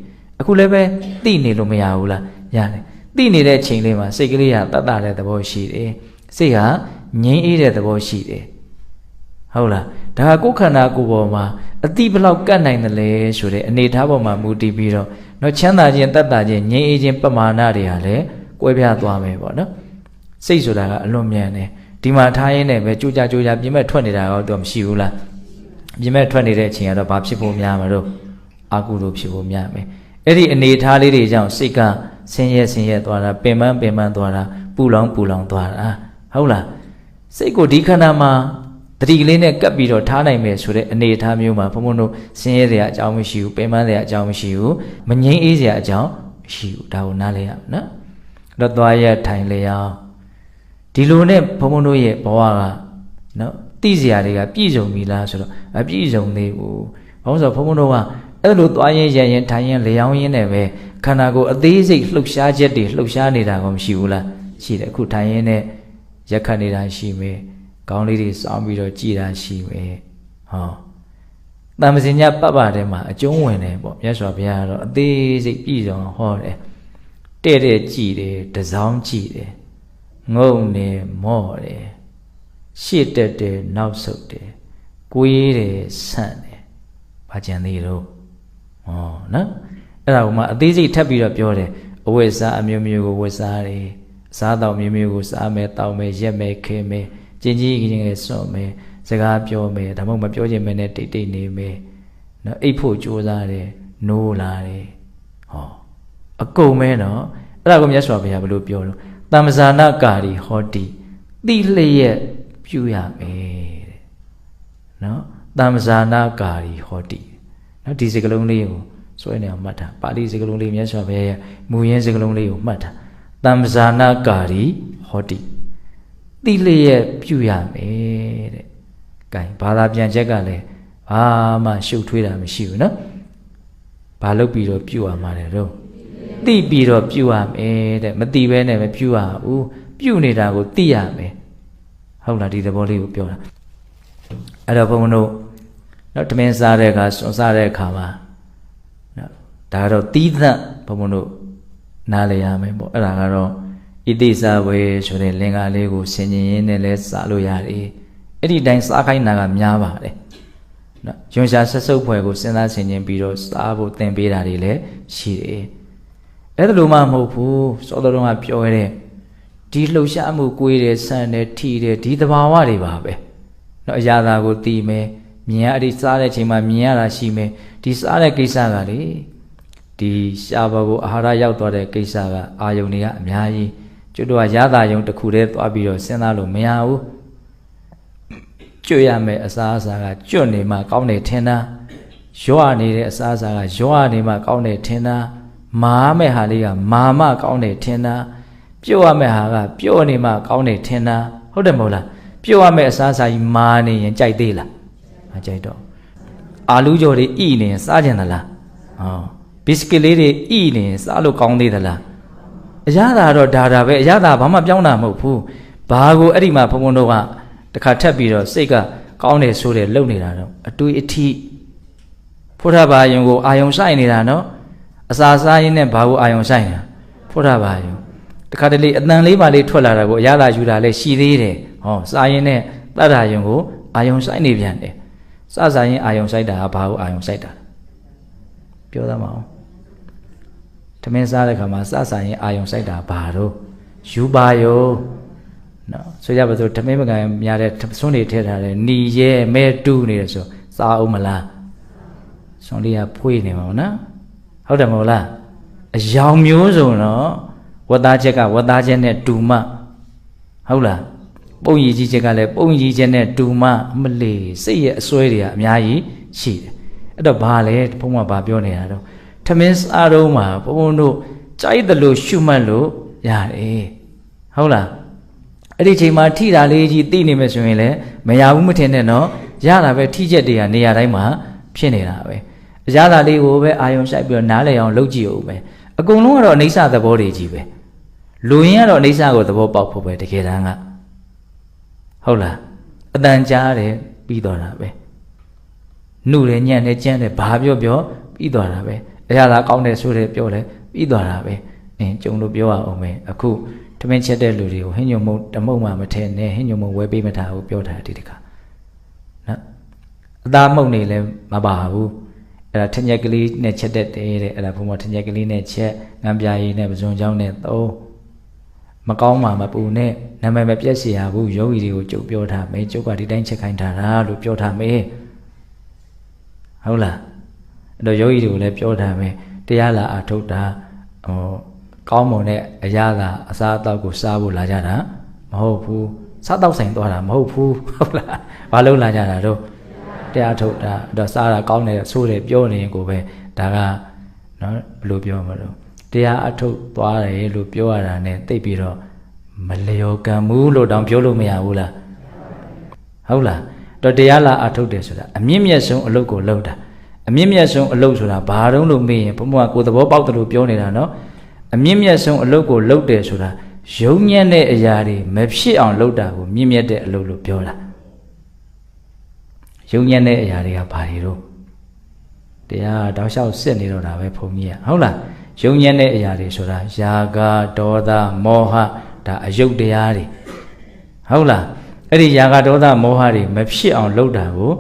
အခုလည်းပဲသိနေလို့မရဘူးလားရတယ်သိနေတဲ့အချိန်လေးမှာစိတ်ကလေးကတတ်တာတဲ့သဘောရှိတယ်စိတ်ဟာငြိမ်းအေးတဲ့သဘောရှိတယ်ဟုတ်လားဒါကကိုယ်ခန္ဓာကိုယ်ပေါ်မှာအတိဘလောက်ကတ်နိုင်တယ်လေဆိုတဲ့အနေထားပေါ်မှာမူတည်ပြီးတော့နော်ချမ်းသာခြင်းတတ်တာခြင်းငြိမ်းအေးခြင်းပမာဏတွေဟာလည်းကွဲပြားသွားမယ်ပေါ့နော်စိတ်ဆိုတာကအလွန်မြန်တယ်ဒီမှာထားရင်းနဲ့ပဲကြိုးကြပြင်မဲ့ထွက်နေတာတော့သူမရှိဘူးလားပြင်မဲ့ထွက်နေတဲ့အချိန်ကတော့ဘာဖြစ်ဖို့များမှာတော့အာကုသို့ဖြစ်ဖို့များမယ်အဲ့ဒီအနေထားလေးတွေကြောင့်စိတ်ကဆင်းရဲသွားတာပင်ပန်းသွားတာပူလောင်သွားတာဟုတ်လားစိတ်ကိုဒီခန္ဓာမှာတတိကလေးနဲ့ကပ်ပြီးတော့ထားနိုင်မယ်ဆိုတဲ့အနေအထားမျိုးမှာဘုံဘုံတို့ဆင်းရဲစရာအကြောင်းမရှိဘူးပင်ပန်းစရာအကြောင်းမရှိဘူးမငြိမ်းအေးစရာအကြောင်းမရှိဘူးဒါကိုနားလည်ရမယ်နော်အဲ့တော့သွားရထိုင်လျောင်းဒီလိုနဲ့ဘုံဘုံတို့ရဲ့ဘဝကနော်သိစရာတွေကပြည့်စုံပြီလားဆိုတော့မပြည့်စုံသေးဘူးဘာလို့ဆိုတော့ဘုံဘုံတို့ကအဲ့လိုသွားရင်ထိုင်ရင်လျောင်းရင်နဲ့ပဲခန္ဓာကိုယ်အသေးစိတ်လှုပ်ရှားချက်တွေလှုပ်ရှားနေတာကောမရှိဘူးလားရှိတယ်အခုထိုင်ရင်နဲ့ရက်ခတ်နေတာရှိမယ်ကောင်းလေးတွေစောင်းပြီးတော့ကြည်တာရှိမယ်ဟောတမ္ပစင်ညပတ်ထဲမှာအကျုံးဝင်တယ်ပေါ့မြတ်စွာဘုရားကတော့အသေးစိတ်ပြည့်စုံဟောတယ် တဲ့ကြည့်တယ်တစောင်းကြည့်တယ်ငုံနေမော့တယ်ရှေ့တက်တယ်နောက်ဆုတ်တယ်ကိုေးတယ်ဆန့်တယ်ဘာကြံသေးတော့ဟောနော်အဲ့ဒါကမှအသေးစိတ်ထပ်ပြီးတော့ပြောတယ်အဝိဇ္ဇာအမျိုးမျိုးကိုဝိဇ္ဇာတယ်အစားတော်မျိုးမျိုးကိုစားမယ်တောက်မယ်ရက်မယ်ခဲမယ်ကျင်ကြီးကြီးနဲ့စွန့်မယ်စကားပြောမယ်ဒါမှမဟုတ်မပြောချင်မဲနဲ့တိတ်တိတ်နေမယ်နော်အိပ်ဖို့ကြိုးစားတယ်နိုးလာတယ်ဟောအကုန်မဲနော်အဲ့ဒါကိုမြတ်စွာဘုရားဘယ်လိုပြောလို့တမ္ပဇာနာကာရီဟောတိတိလျက်ပြုရမယ်တဲ့နော်တမ္ပဇာနာကာရီဟောတိနော်ဒီစကားလုံးလေးကိုစွဲနေအောင်မှတ်ထားပါဠိစကားလုံးလေးမြတ်စွာဘုရားရဲ့မူရင်းစကားလုံးလေးကိုမှတ်ထားတမ္ပဇာနာကာရီဟောတိတိလျက်ပြုရမယ်တဲ့ကဲဘာသာပြန်ချက်ကလည်းဘာမှရှုပ်ထွေးတာမရှိဘူးနော်ဘာလုပ်ပြီးတော့ပြုရမှာလဲတော့သိပြီးတော့ပြုရမယ်တဲ့မသိဘဲနဲ့မပြုရဘူးပြုနေတာကိုသိရမယ်ဟုတ်လားဒီသဘောလေးကိုပြောတာအဲ့တော့ဘုန်းဘုန်းတို့နော်တမင်စားတဲ့အခါစွန်စားတဲ့အခါမှာနော်ဒါကတော့တီးသန့်ဘုန်းဘုန်းတို့နားလည်ရမယ်ပေါ့အဲ့ဒါကတော့ဣတိစဝေဆိုတဲ့လင်္ကာလေးကိုဆင်ញင်ရင်းနဲ့လဲစားလို့ရတယ်အဲ့ဒီတိုင်းစားခိုင်းတာကများပါတယ်နော်ယွန်ရှာဆက်စုပ်ဖွယ်ကိုစဉ်းစားဆင်ခြင်ပြီးတော့စားဖို့သင်ပေးတာတွေလည်းရှိတယ်အဲ့ဒါလိုမှမဟုတ်ဘူးစောတော်တော်ကပြောရတဲ့ဒီလှုပ်ရှားမှုကိုယ်တယ်ဆန့်တယ်ထီတယ်ဒီသဘာဝတွေပါပဲနော်အရာသာကိုသိမယ်မြင်ရအဲ့ဒီစားတဲ့အချိန်မှာမြင်ရတာရှိမယ်ဒီစားတဲ့ကိစ္စကလေဒီရှားဘကိုအာဟာရရောက်သွားတဲ့ကိစ္စကအာယုန်တွေကအများကြီးကျွတ်တော့ရတာယုံတစ်ခုတည်းသွားပြီးတော့စဉ်းစားလို့မရဘူးကျွတ်ရမယ်အစားအစာကကျွတ်နေမှကောင်းတယ်ထင်တာရွာနေတဲ့အစားအစာကရွာနေမှကောင်းတယ်ထင်တာမာမဲ့ဟာလေးကမာမကောင်းတယ်ထင်တာပြုတ်ရမယ့်ဟာကပြုတ်နေမှကောင်းတယ်ထင်တာဟုတ်တယ်မဟုတ်လားပြုတ်ရမယ့်အစားအစာကြီးမာနေရင်ကြိုက်သေးလားမကြိုက်တော့အာလူးကြော်တွေဣနေရင်စားကြင်သလားဟောဘစ်ကစ်လေးတွေဣနေရင်စားလို့ကောင်းသေးသလားအရသာတော့ဒါပဲအရသာဘာမှပြောင်းတာမဟုတ်ဘူးဘာကိုအဲ့ဒီမှာဘုံဘုံတို့ကတခါထပ်ပြီးတော့စိတ်ကကောင်းတယ်ဆိုတယ်လုံနေတာတော့အတွေးအထိဖုထဘာယုံကိုအာယုံဆိုင်နေတာနော်အစာစားရင်းနဲ့ဘာကိုအာယုံဆိုင်နေတာဖုထဘာယုံတခါတလေအတန်လေးပါလေးထွက်လာတာကိုအရသာယူတာလည်းရှိသေးတယ်ဟောစားရင်းနဲ့တတ်တာယုံကိုအာယုံဆိုင်နေပြန်တယ်စစားရင်းအာယုံဆိုင်တာကဘာကိုအာယုံဆိုင်တာပြောသားမအောင်တမင်းစားတဲ့ခါမှာစစားရင်အာယုံစိုက်တာဘာတော့ယူပါယောနော်ဆိုကြပါစို့တမင်းမကန်များတဲ့ဆွန်းတွေထည့်ထားတယ်နီရဲမဲတူးနေတယ်ဆိုစားအောင်မလားဆွန်းလေးကဖွေးနေမှာနော်ဟုတ်တယ်မဟုတ်လားအယောင်မျိုးစုံတော့ဝတ်သားချက်ကဝတ်သားချက်နဲ့တူမဟုတ်လားပုံရည်ကြီးချက်ကလည်းပုံရည်ချက်နဲ့တူမမလေးစိတ်ရဲ့အစွဲတွေကအများကြီးရှိတယ်အဲ့တော့ဘာလဲဘုန်းကဘာပြောနေတာတော့ထမင်းစားတော့မှာဘုန်းတို့ကြိုက်တယ်လို့ရှုမှတ်လို့ရတယ်ဟုတ်လားအဲ့ဒီချိန်မှာထိတာလေးကြီးသိနေမယ်ဆိုရင်လည်းမရဘူးမထင်နဲ့နော်ရတာပဲထိချက်တွေကနေရာတိုင်းမှာဖြစ်နေတာပဲအရသာလေးကိုပဲအာယုံဆိုင်ပြီးတော့နားလည်အောင်လုပ်ကြည့်ဦးပဲအကုန်လုံးကတော့အိဋ္ဌသဘောတွေကြီးပဲလူရင်းကတော့အိဋ္ဌကိုသဘောပေါက်ဖို့ပဲတကယ်တမ်းကဟုတ်လားအတန်ကြားတယ်ပြီးတော့တာပဲနှုတ်တယ်ညံ့တယ်ကြမ်းတယ်ဘာပြောပြီးတော့တာပဲအရာသာကောင်းတယ်ဆိုတယ်ပြောတယ်ပြီးသွားတာပဲကျုံလို့ပြောရအောင်ပဲအခုထမင်းချက်တဲ့လူတွေကိုဟင်းညုံမုံတမုံမှမထဲနဲ့ဟင်းညုံမုံဝဲပေးမထားဘူးပြောထားတယ်ဒီတခါနော်အသားမုံနေလည်းမပါဘူးအဲ့ဒါထညက်ကလေးနဲ့ချက်တဲ့တဲ့အဲ့ဒါဘုံမထညက်ကလေးနဲ့ချက်ငံပြားရည်နဲ့ပဇွန်ချောင်းနဲ့သုံးမကောင်းမှမပူနဲ့နာမည်မပြည့်စရာဘူးယောဂီတွေကိုကြုတ်ပြောထားမယ်ကျုပ်ကဒီတိုင်းချက်ခိုင်းထားတာလို့ပြောထားမယ်ဟုတ်လားအဲ့တော့ယောဂီတွေကိုလည်းပြောထားမယ်တရားလာအထုတ်တာဟောကောင်းမွန်တဲ့အရာသာအစားအသောက်ကိုစားဖို့လာကြတာမဟုတ်ဘူးစားတော့ဆိုင်သွားတာမဟုတ်ဘူးဟုတ်လားဘာလို့လာကြတာတော့တရားထုတ်တာအဲ့တော့စားတာကောင်းတယ်ဆိုးတယ်ပြောနေရင်ကိုပဲဒါကနော်ဘယ်လိုပြောမှာတော့တရားအထုတ်သွားတယ်လို့ပြောရတာ ਨੇ သိပြီးတော့မလျော်ကံဘူးလို့တောင်ပြောလို့မရဘူးလားဟုတ်လားတော့တရားလာအထုတ်တယ်ဆိုတာအမြင့်မြတ်ဆုံးအလုပ်ကိုလုပ်တာအမြင့်မြတ်ဆုံးအလုပ်ဆိုတာဘာတုံးလို့မေးရင်ဘုံဘုံကကိုယ်သဘောပေါက်တယ်လို့ပြောနေတာနော်အမြင့်မြတ်ဆုံးအလုပ်ကိုလုပ်တယ်ဆိုတာယုံညံ့တဲ့အရာတွေမဖြစ်အောင်လုပ်တာကိုမြင့်မြတ်တဲ့အလုပ်လို့ပြောတာယုံညံ့တဲ့အရာတွေကဘာတွေတော့တရားတောက်လျှောက်စစ်နေတော့တာပဲဘုံကြီးကဟုတ်လား ယုံညံ့တဲ့အရာတွေဆိုတာယာကဒေါသမောဟဒါအယုတ်တရားတွေဟုတ်လားအဲ့ဒီယာကဒေါသမောဟတွေမဖြစ်အောင်လုပ်တာကို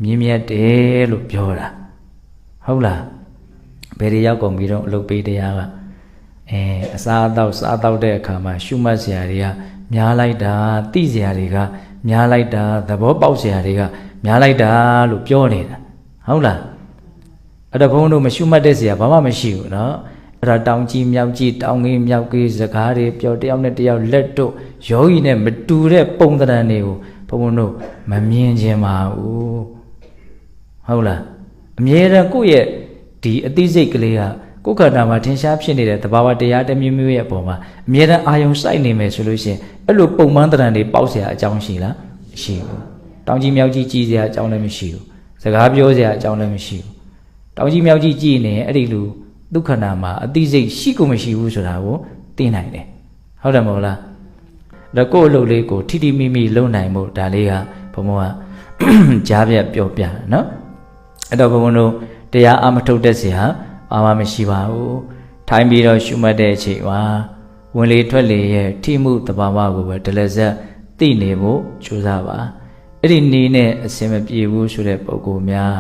မြင်မြတ်တယ်လို့ပြောတာဟုတ်လားဘယ်တွေရောက်ကုန်ပြီးတော့အလုပ်ပေးတရားကအစားအသောက်တဲ့အခါမှာရှုမှတ်စရာတွေကများလိုက်တာသိစရာတွေကများလိုက်တာသဘောပေါက်စရာတွေကများလိုက်တာလို့ပြောနေတာဟုတ်လားအဲ့တော့ဘုန်းတို့မရှုမှတ်တဲ့စရာဘာမှမရှိဘူးเนาะအဲ့ဒါတောင်ကြီးမြောက်ကြီးတောင်ကြီးမြောက်ကြီးစကားတွေပြောတယောက်နဲ့တယောက်လက်တို့ယောဂီနဲ့မတူတဲ့ပုံသဏ္ဍာန်တွေကိုဘုန်းတို့မမြင်ခြင်းပါဘူးဟုတ်လားအမြဲတမ်းကိုယ့်ရဲ့ဒီအသိစိတ်ကလေးကကိုယ်ခန္ဓာမှာထင်ရှားဖြစ်နေတဲ့သဘာဝတရားတစ်မျိုးမျိုးရဲ့အပေါ်မှာအမြဲတမ်းအာယုံစိုက်နေမယ်ဆိုလို့ရှိရင်အဲ့လိုပုံမှန်သဏ္ဍာန်တွေပေါက်เสียအကြောင်းရှိလားမရှိဘူးတောင်ကြီးမြောက်ကြီးကြည်เสียအကြောင်းလည်းမရှိဘူးစကားပြောเสียအကြောင်းလည်းမရှိဘူးတောင်ကြီးမြောက်ကြီးကြည်နေရင်အဲ့ဒီလူဒုက္ခနာမှာအသိစိတ်ရှိကိုမရှိဘူးဆိုတာကိုသိနိုင်တယ်ဟုတ်တယ်မဟုတ်လားဒါကိုယ့်အလုပ်လေးကိုထိထိမိမိလုပ်နိုင်ဖို့ဒါလေးကဘုံဘုံကကြားပြပြောပြနော်အဲ့တော့ဘုံဘုံတို့တရားအမထုတ်တဲ့စီဟာဘာမှမရှိပါဘူးထိုင်ပြီးတော့ရှုမှတ်တဲ့အချိန်မှာဝင်လေထွက်လေရဲ့ထိမှုတဘာဝကိုပဲဒလဇက်သိနေဖို့ကြိုးစားပါအဲ့ဒီနည်းနဲ့အစင်မပြေဘူးဆိုတဲ့ပုံကိုများ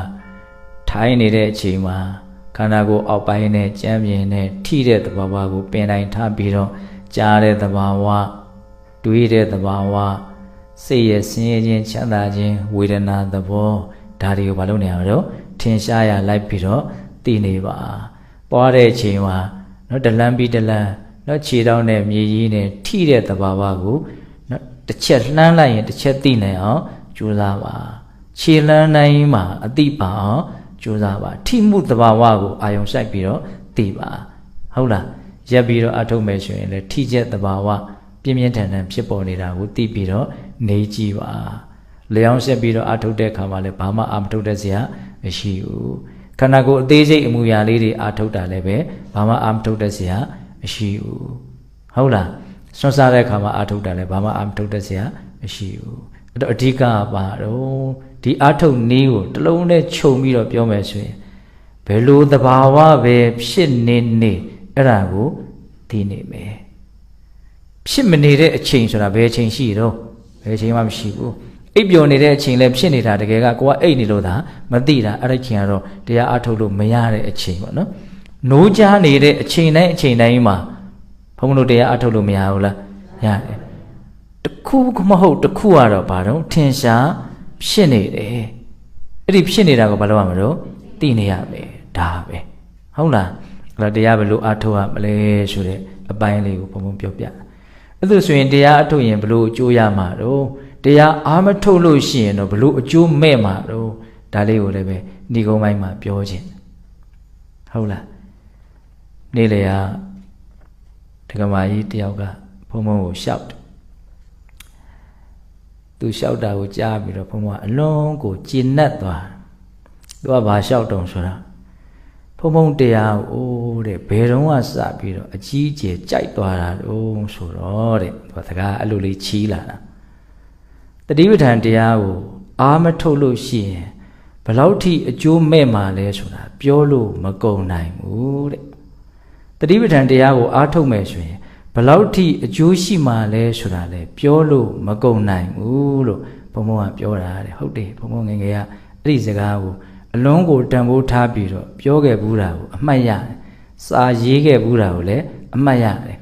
ထိုင်နေတဲ့အချိန်မှာခန္ဓာကိုယ်အောက်ပိုင်းနဲ့ကြမ်းပြင်နဲ့ထိတဲ့တဘာဝကိုပင်တိုင်းထားပြီးတော့ကြားတဲ့တဘာဝတွေးတဲ့တဘာဝစိတ်ရဲ့ဆင်းရဲခြင်းချမ်းသာခြင်းဝေဒနာသဘောဒါတွေကိုမလုပ်နေရတော့ထင်ရှားရလိုက်ပြီးတော့သိနေပါပွားတဲ့အချိန်မှာနော်တလန်းပြီးတလန်းနော်ခြေထောက်နဲ့မြေကြီးနဲ့ထိတဲ့သဘာဝကိုနော်တစ်ချက်လှမ်းလိုက်ရင်တစ်ချက်သိနိုင်အောင်ကြိုးစားပါခြေလှမ်းတိုင်းမှာအသိပါအောင်ကြိုးစားပါထိမှုသဘာဝကိုအာယုံစိုက်ပြီးတော့သိပါဟုတ်လားရက်ပြီးတော့အထုတ်မယ်ဆိုရင်လည်းထိချက်သဘာဝပြင်းပြင်းထန်ထန်ဖြစ်ပေါ်နေတာကိုသိပြီးတော့နေကြည့်ပါလျောင်းဆက်ပြီးတော့အထုတ်တဲ့အခါမှာလည်းဘာမှအာမထုတ်တဲ့စရာမရှိဘူးခန္ဓာကိုယ်အသေးစိတ်အမူအရာလေးတွေအာထုတ်တာလည်းပဲဘာမှအာမထုတ်တဲ့စရာမရှိဘူးဟုတ်လားစွန့်စားတဲ့အခါမှာအာထုတ်တာလည်းဘာမှအာမထုတ်တဲ့စရာမရှိဘူးအဲ့တော့အဓိကပါတော့ဒီအာထုတ်နည်းကိုတစ်လုံးနဲ့ခြုံပြီးတော့ပြောမယ်ဆိုရင်ဘယ်လိုသဘာဝပဲဖြစ်နေအဲ့ဒါကိုသိနေမယ်ဖြစ်မနေတဲ့အချိန်ဆိုတာဘယ်အချိန်ရှိတော့ဘယ်အချိန်မှမရှိဘူးအိပ်ပျော်နေတဲ့အချိန်လည်းဖြစ်နေတာတကယ်ကကိုကအိပ်နေလို့သာမသိတာအဲ့ဒီချိန်ကတော့တရားအထုတ်လို့မရတဲ့အချိန်ပေါ့နော်နိုးကြားနေတဲ့အချိန်တိုင်းမှာဘုန်းဘုံတို့တရားအထုတ်လို့မရဘူးလားရတယ်တခုမဟုတ်တခုကတော့ဘာတော့ထင်ရှားဖြစ်နေတယ်အဲ့ဒီဖြစ်နေတာကိုဘာလို့ရမလို့သိနေရမယ်ဒါပဲဟုတ်လားအဲ့တော့တရားဘယ်လိုအထုတ်ရမလဲဆိုတဲ့အပိုင်းလေးကိုဘုံဘုံပြောပြအဲ့ဒါဆိုရင်တရားအထုတ်ရင်ဘယ်လိုအကျိုးရမှာတော့တရားအားမထုတ်လို့ရှိရင်တော့ဘလို့အကျိုးမဲ့မှာတော့ဒါလေးကိုလည်းပဲဏိကုံးပိုင်းမှာပြောခြင်းဟုတ်လားနေ့လေဟာဒကမာကြီးတယောက်ကဘုံဘုံကိုရှောက်တယ်သူရှောက်တာကိုကြားပြီးတော့ဘုံဘုံကအလွန်ကိုကျေနပ်သွားသူကဘာရှောက်တုံဆိုတာဘုံဘုံတရားအိုးတဲ့ဘယ်တော့မှစပြီးတော့အကြီးအကျယ်ကြိုက်သွားတာတုံးဆိုတော့တဲ့သူကစကားအဲ့လိုလေးချီးလာတာတတိပဋ္ဌာန်တရားကိုအာမထုတ်လို့ရှိရင်ဘယ်လောက်ထိအကျိုးမဲ့မှာလဲဆိုတာပြောလို့မကုန်နိုင်ဘူးတဲ့တတိပဋ္ဌာန်တရားကိုအားထုတ်မယ်ဆိုရင်ဘယ်လောက်ထိအကျိုးရှိမှာလဲဆိုတာလဲပြောလို့မကုန်နိုင်ဘူးလို့ဘုံဘုံကပြောတာတဲ့ဟုတ်တယ်ဘုံဘုံငယ်ငယ်ကအဲ့ဒီစကားကိုအလွန်ကိုတန်ဖိုးထားပြီးတော့ပြောခဲ့ဘူးတာကိုအမှတ်ရတယ်စာရေးခဲ့ဘူးတာကိုလည်းအမှတ်ရတယ်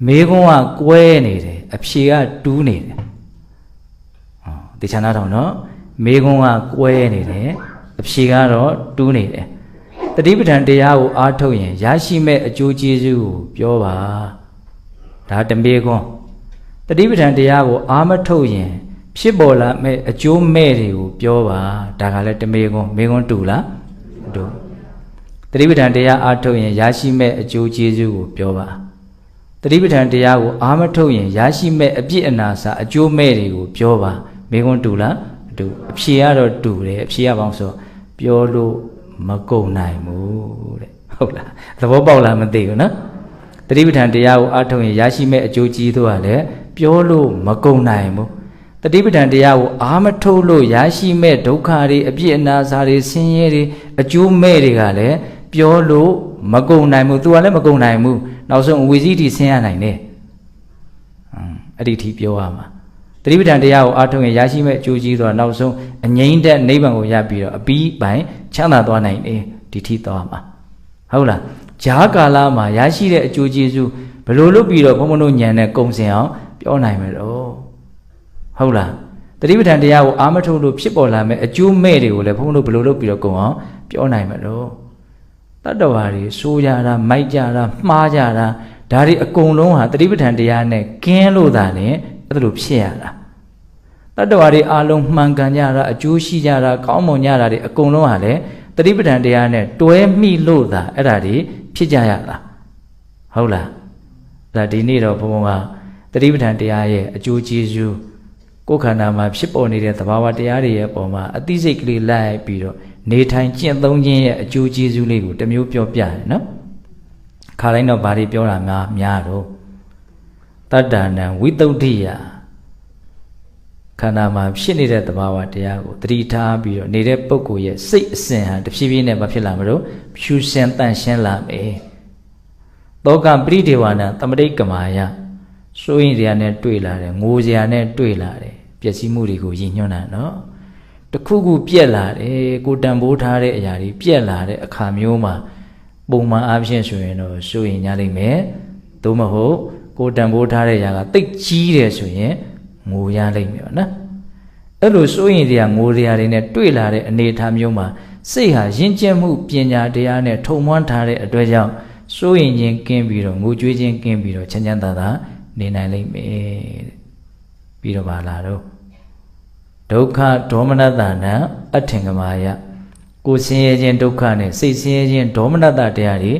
မေးခွန်းကကွဲနေတယ်အဖြေကတူးနေတယ်တေချာနာထောင်နော်မေခွန်းကကွဲနေတယ်အဖြေကတော့တူးနေတယ်တတိပဋ္ဌာန်တရားကိုအားထုတ်ရင်ရရှိမဲ့အကျိုးကျေးဇူးကိုပြောပါဒါတမေခွန်းတတိပဋ္ဌာန်တရားကိုအားမထုတ်ရင်ဖြစ်ပေါ်လာမဲ့အကျိုးမဲ့တွေကိုပြောပါဒါကလည်းတမေခွန်းမေခွန်းတူလားတူတတိပဋ္ဌာန်တရားအားထုတ်ရင်ရရှိမဲ့အကျိုးကျေးဇူးကိုပြောပါတတိပဋ္ဌာန်တရားကိုအားမထုတ်ရင်ရရှိမဲ့အပြစ်အနာစာအကျိုးမဲ့တွေကိုပြောပါမေခွန်းတူလားတူအဖြေကတော့တူတယ်အဖြေကဘာဆိုပြောလို့မကုန်နိုင်ဘူးတဲ့ဟုတ်လားသဘောပေါက်လားမသိဘူးနော်တတိပဋ္ဌာန်တရားကိုအားထုတ်ရင်ရရှိမဲ့အကျိုးကြီးတို့ကလည်းပြောလို့မကုန်နိုင်ဘူးတတိပဋ္ဌာန်တရားကိုအားမထုတ်လို့ရရှိမဲ့ဒုက္ခတွေအပြစ်အနာစာတွေဆင်းရဲတွေအကျိုးမဲ့တွေကလည်းပြောလို့မ မကုံနိုင်ဘူးသူကလည်းမကုံနိုင်ဘူးနောက်ဆုံးအဝိဇ္ဇိတိဆင်းရနိုင်တယ်အဲ့ဒီထိပြောရမှာတတိပဋ္ဌာန်တရားကိုအားထုတ်ရင်ရရှိမဲ့အကျိုးကြီးဆိုတာနောက်ဆုံးအငြိမ့်တဲ့နိဗ္ဗာန်ကိုရပြီးတော့အပြီးပိုင်ချမ်းသာသွားနိုင်တယ်ဒီထိသွားမှာဟုတ်လားဂျာကာလမှာရရှိတဲ့အကျိုးကျေးဇူးဘယ်လိုလုပ်ပြီးတော့ဘုံဘုံတို့ဉာဏ်နဲ့ကုံစင်အောင်ပြောနိုင်မယ်တော့ဟုတ်လားတတိပဋ္ဌာန်တရားကိုအားမထုတ်လို့ဖြစ်ပေါ်လာမဲ့အကျိုးမဲ့တွေကိုလည်းဘုံဘုံတို့ဘယ်လိုလုပ်ပြီးတော့ကုံအောင်ပြောနိုင်မယ်တော့တတ္တဝါတွေဆိုးကြတာမိုက်ကြတာမှားကြတာဒါတွေအကုန်လုံးဟာတတိပဋ္ဌာန်တရားနဲ့ကင်းလို့သာနဲ့အဲ့လိုဖြစ်ရတာတတ္တဝါတွေအားလုံးမှန်ကန်ကြတာအကျိုးရှိကြတာကောင်းမွန်ကြတာတွေအကုန်လုံးဟာလည်းတတိပဋ္ဌာန်တရားနဲ့တွဲမိလို့သာအဲ့ဒါတွေဖြစ်ကြရတာဟုတ်လားဒါဒီနေ့တော့ဘုံဘုံကတတိပဋ္ဌာန်တရားရဲ့အကျိုးကျေးဇူးကိုယ်ခန္ဓာမှာဖြစ်ပေါ်နေတဲ့သဘာဝတရားတွေရဲ့ပုံမှာအသိစိတ်ကလေးလိုက်ပြီးတော့နေထိုင်ကျင့်သုံးခြင်းရဲ့အကျိုးကျေးဇူးလေးကိုတစ်မျိုးပြောပြတယ်နော်ခါတိုင်းတော့ဘာတွေပြောတာများတော့တတ္တနံဝိတုဒ္ဓိယခန္ဓာမှာဖြစ်နေတဲ့သဘာဝတရားကိုသတိထားပြီးတော့နေတဲ့ပုဂ္ဂိုလ်ရဲ့စိတ်အစဉ်ဟာတဖြည်းဖြည်းနဲ့မဖြစ်လာမလို့ဖြူစင်တန့်ရှင်းလာမယ်တောကပရိဒေဝနာတမတိကမာယစိုးရင်တရားနဲ့တွေ့လာတယ်ငိုစရာနဲ့တွေ့လာတယ်ပျက်စီးမှုတွေကိုရည်ညွှန်းတာနော်တခုခုပြက်လာတယ်ကိုတန်ဖိုးထားတဲ့အရာတွေပြက်လာတဲ့အခါမျိုးမှာပုံမှန်အားဖြင့်ဆိုရင်တော့စိုးရင်ညာလိမ့်မယ်သို့မဟုတ်ကိုတန်ဖိုးထားတဲ့အရာကတိတ်ကြီးတယ်ဆိုရင်ငိုရလိမ့်မယ်နော်အဲ့လိုစိုးရင်တရားငိုတရားတွေနဲ့တွေ့လာတဲ့အနေအထားမျိုးမှာစိတ်ဟာယဉ်ကျေးမှုပညာတရားနဲ့ထုံမွမ်းထားတဲ့အတွက်ကြောင့်စိုးရင်ချင်းကင်းပြီးတော့ငိုကြွေးခြင်းကင်းပြီးတော့ချမ်းချမ်းသာသာနေနိုင်လိမ့်မယ်ပြီးတော့ပါလာတော့ဒုက္ခဒေါမနတနာအထင်ကမာယကိုဆင်းရဲခြင်းဒုက္ခနဲ့စိတ်ဆင်းရဲခြင်းဒေါမနတတရားတွေ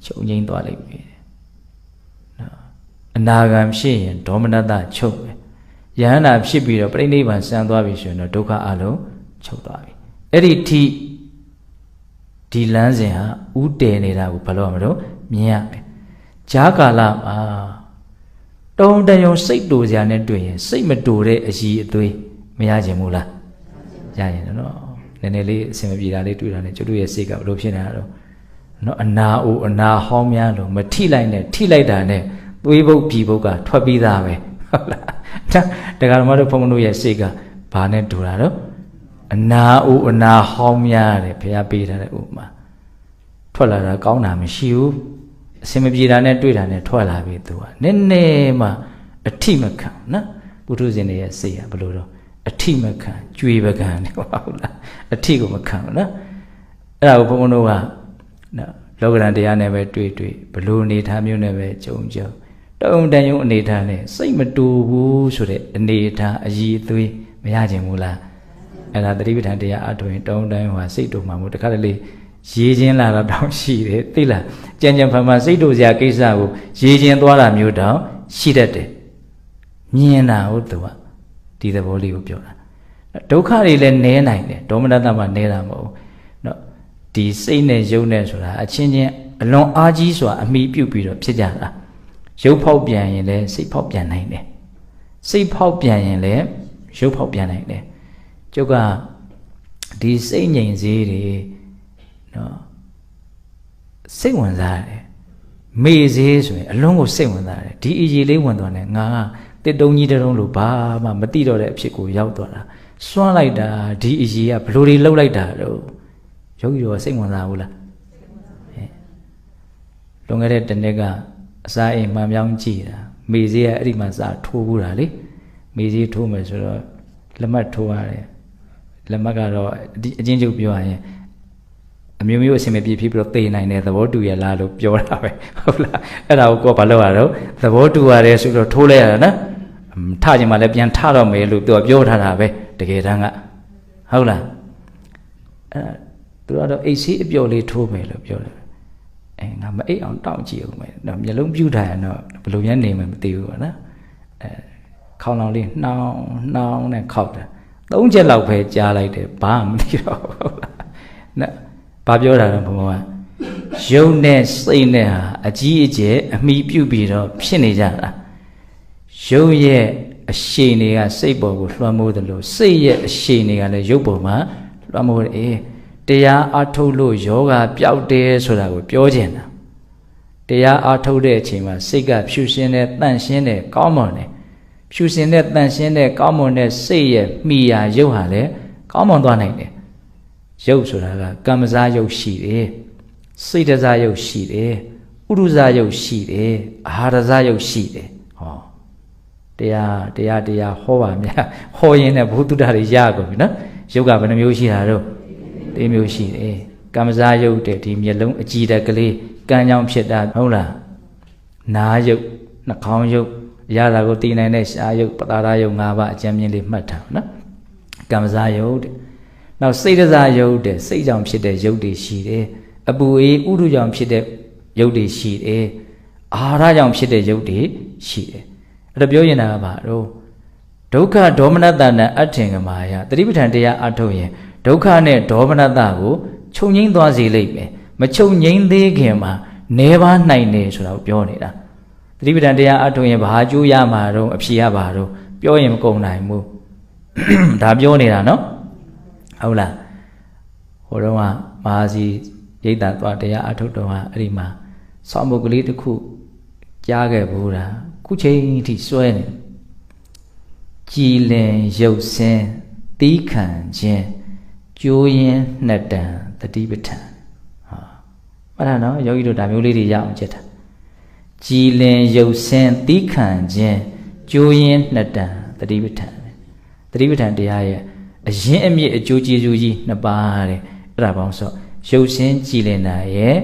ချုပ်ငြိမ်းသွားလိမ့်မယ်နော်အနာဂံဖြစ်ရင်ဒေါမနတချုပ်ပဲယဟန္တာဖြစ်ပြီးတော့ပြိဋိဘံဆံသွားပြီဆိုရင်တော့ဒုက္ခအလုံးချုပ်သွားပြီအဲ့ဒီထိဒီလမ်းစဉ်ဟာဥတည်နေတာကိုဘယ်လိုမလို့မြင်ရမယ်ဂျာကာလမှာတုံတယုံစိတ်တူစရာနဲ့တွေ့ရင်စိတ်မတူတဲ့အည်အသွေးမရခြင်းဘူးလားရရင်နော်နည်းနည်းလေးအဆင်မပြေတာလေးတွေ့တာနဲ့ကျွတ်ရဲ့စိတ်ကဘယ်လိုဖြစ်နေတာတော့နော်အနာအိုအနာဟောင်းများလို့မထိလိုက်နဲ့ထိလိုက်တာနဲ့သွေးပုတ်ပြီပုတ်ကထွက်ပြီးသားပဲဟုတ်လားတရားဓမ္မတို့ဘုံဘုံတို့ရဲ့စိတ်ကဘာနဲ့တူတာတော့အနာအိုအနာဟောင်းများတယ်ဘုရားပေးထားတဲ့ဥပမာထွက်လာတာကောင်းတာမရှိဘူးအစင်မပြေတာနဲ့တွေ့တာနဲ့ထွက်လာပြီသူကနည်းနည်းမှအထိမခံနော်ပုထုဇဉ်တွေရဲ့စိတ်ကဘယ်လိုတော့အထိမခံကြွေပကံနေပါဘူးလားအထိကိုမခံဘူးနော်အဲ့ဒါကိုဘုန်းဘုန်းတို့ကနော်လောကဓာတ်တရားနဲ့ပဲတွေ့ဘလို့အနေထားမျိုးနဲ့ပဲကြုံတုံတန်ယုံအနေထားနဲ့စိတ်မတူဘူးဆိုတဲ့အနေထားအည်အသွေးမရခြင်းဘူးလားအဲ့ဒါတတိပဋ္ဌာန်တရားအထုံတုံတန်ဟိုစိတ်တူမှမို့တခါတလေရေးချင်းလာတော့တောင်းရှိတယ်သိလားကြံဖန်ဖန်စိတ်တူစရာကိစ္စကိုရေးချင်းသွားတာမျိုးတောင်ရှိတတ်တယ်မြင်တာဟုတ်သူကဒီသဘောလေးကိုပြောတာဒုက္ခတွေလည်းနည်းနိုင်တယ်ဒေါမနတမှာနည်းတာမဟုတ်ဘူးเนาะဒီစိတ်နဲ့ယုတ်နဲ့ဆိုတာအချင်းချင်းအလွန်အားကြီးစွာအမိပြုတ်ပြီးတော့ဖြစ်ကြတာရုပ်ဖောက်ပြန်ရင်လည်းစိတ်ဖောက်ပြန်နိုင်တယ်စိတ်ဖောက်ပြန်ရင်လည်းရုပ်ဖောက်ပြန်နိုင်တယ်ကျုပ်ကဒီစိတ်ငြိမ်စေးတွေနော်စိတ်ဝင်စားတယ်မေ့စေးဆိုရင်အလုံးကိုစိတ်ဝင်စားတယ်ဒီအရေးလေးဝင်သွားတယ်ငါကတစ်တုံးကြီးတုံးလို့ဘာမှမသိတော့တဲ့အဖြစ်ကိုရောက်သွားတာစွန့်လိုက်တာဒီအရေးကဘလို့တွေလှုပ်လိုက်တာတော့ယောဂီတော်စိတ်ဝင်စားဘူးလားလွန်ခဲ့တဲ့တစ်နှစ်ကအစာအိမ်မှန်ပြောင်းကြည့်တာမေစေးကအဲ့ဒီမှာစာထိုးဘူးတာလေမေစေးထိုးမယ်ဆိုတော့လက်မှတ်ထိုးရတယ်လက်မှတ်ကတော့အချင်းချုပ်ပြောရရင်အမျိုးမျိုးအဆင်မပြေဖြစ်ပြီးတော့သိနိုင်တဲ့သဘောတူရလားလို့ပြောတာပဲဟုတ်လားအဲ့ဒါကိုကိုယ်ဘာလုပ်ရတော့သဘောတူရတယ်ဆိုတော့ထိုးလိုက်ရတာနော်ထချင်မှလည်းပြန်ထတော့မယ်လို့သူကပြောထားတာပဲတကယ်တမ်းကဟုတ်လားအဲ့သူကတော့အိတ်ဆေးအပျော်လေးထိုးမယ်လို့ပြောတယ်ငါမအိတ်အောင်တောင့်ကြည့်အောင်မယ်နော်မျက်လုံးပြူးထားရင်တော့ဘယ်လိုများနေမှမသိဘူးပေါ့နော်ခေါင်းလောင်လေးနှောင်းနဲ့ခောက်တာ3ချက်လောက်ပဲကြားလိုက်တယ်ဘာမှမသိတော့ဟုတ်လားနော်ဘာပြောတာတော့ဘုံဘုံကရုပ်နဲ့စိတ်နဲ့ဟာအကြီးအကျယ်အမိပြုတ်ပြီးတော့ဖြစ်နေကြတာရုပ်ရဲ့အရှိန်တွေကစိတ်ပေါ်ကိုလွှမ်းမိုးတယ်လို့စိတ်ရဲ့အရှိန်တွေကလည်းရုပ်ပေါ်မှာလွှမ်းမိုးတယ် တရားအားထုတ်လို့ယောဂပျောက်တယ်ဆိုတာကိုပြောချင်တာတရားအားထုတ်တဲ့အချိန်မှာစိတ်ကဖြူရှင်တဲ့တန့်ရှင်းတဲ့ကောင်းမွန်တဲ့ဖြူရှင်တဲ့တန့်ရှင်းတဲ့ကောင်းမွန်တဲ့စိတ်ရဲ့မိယာရုပ်ဟာလည်းကောင်းမွန်သွားနိုင်တယ်ရုပ်ဆိုတာကကမ္မဇာရုပ်ရှိတယ်စိတ်တဇာရုပ်ရှိတယ်ဥဒုဇာရုပ်ရှိတယ်အာဟာရဇာရုပ်ရှိတယ်ဟောတရားဟောပါများဟောရင်လည်းဘုဒ္ဓတာတွေရကုန်ပြီနော်ရုပ်ကဘယ်နှမျိုးရှိတာတော့၄မျိုးရှိတယ်ကမ္မဇာရုပ်တဲ့ဒီမျက်လုံးအကြည်တက်ကလေးကံကြောင့်ဖြစ်တာဟုတ်လားနားရုပ်နှာခေါင်းရုပ်ရတာကိုသိနိုင်တဲ့ရှားရုပ်ပတာရရုပ်၅ပါးအကျဉ်းမြင့်လေးမှတ်ထားနော်ကမ္မဇာရုပ်တဲ့နောက်စိတ်တဇာရုပ်တဲ့စိတ်ကြောင့်ဖြစ်တဲ့ရုပ်တွေရှိတယ်အပူအေးဥဒုကြောင့်ဖြစ်တဲ့ရုပ်တွေရှိတယ်အာဟာရကြောင့်ဖြစ်တဲ့ရုပ်တွေရှိတယ်အဲ့ဒါပြောရင်တာကဘာတော့ဒုက္ခဒေါမနတနာအထင်ကမာယတတိပဋ္ဌာန်တရားအထုတ်ရင်ဒုက္ခနဲ့ဒေါမနတကိုချုပ်ငိမ့်သွားစေလိမ့်မယ်မချုပ်ငိမ့်သေးခင်မှာနေပါနိုင်တယ်ဆိုတာကိုပြောနေတာတတိပဋ္ဌာန်တရားအထုတ်ရင်ဘာအကျိုးရမှာတော့အဖြေရပါတော့ပြောရင်မကုန်နိုင်ဘူးဒါပြောနေတာနော်ဟုတ်လားဟိုတော့ကမဟာစီရိတ်တာသွားတရားအထုတ်တော့အဲ့ဒီမှာဆောင်းပုတ်ကလေးတစ်ခုကြားခဲ့ဘူးလားခုချိန်ထိစွဲနေကြည်လင်ရုပ်ဆင်းတီးခံခြင်းကျိုးရင်နှစ်တန်တတိပဋ္ဌာန်ဟာအဲ့ဒါနော်ယောဂီတို့ဒါမျိုးလေးတွေရအောင်ကြည့်တာကြည်လင်ရုပ်ဆင်းတီးခံခြင်းကျိုးရင်နှစ်တန်တတိပဋ္ဌာန်တတိပဋ္ဌာန်တရားရဲ့အရင်အမြစ်အကျိုးကျေးဇူးကြီးနှစ်ပါးတဲ့အဲ့ဒါပေါင်းဆိုရုပ်ဆင်းကြည်လင်တာရဲ့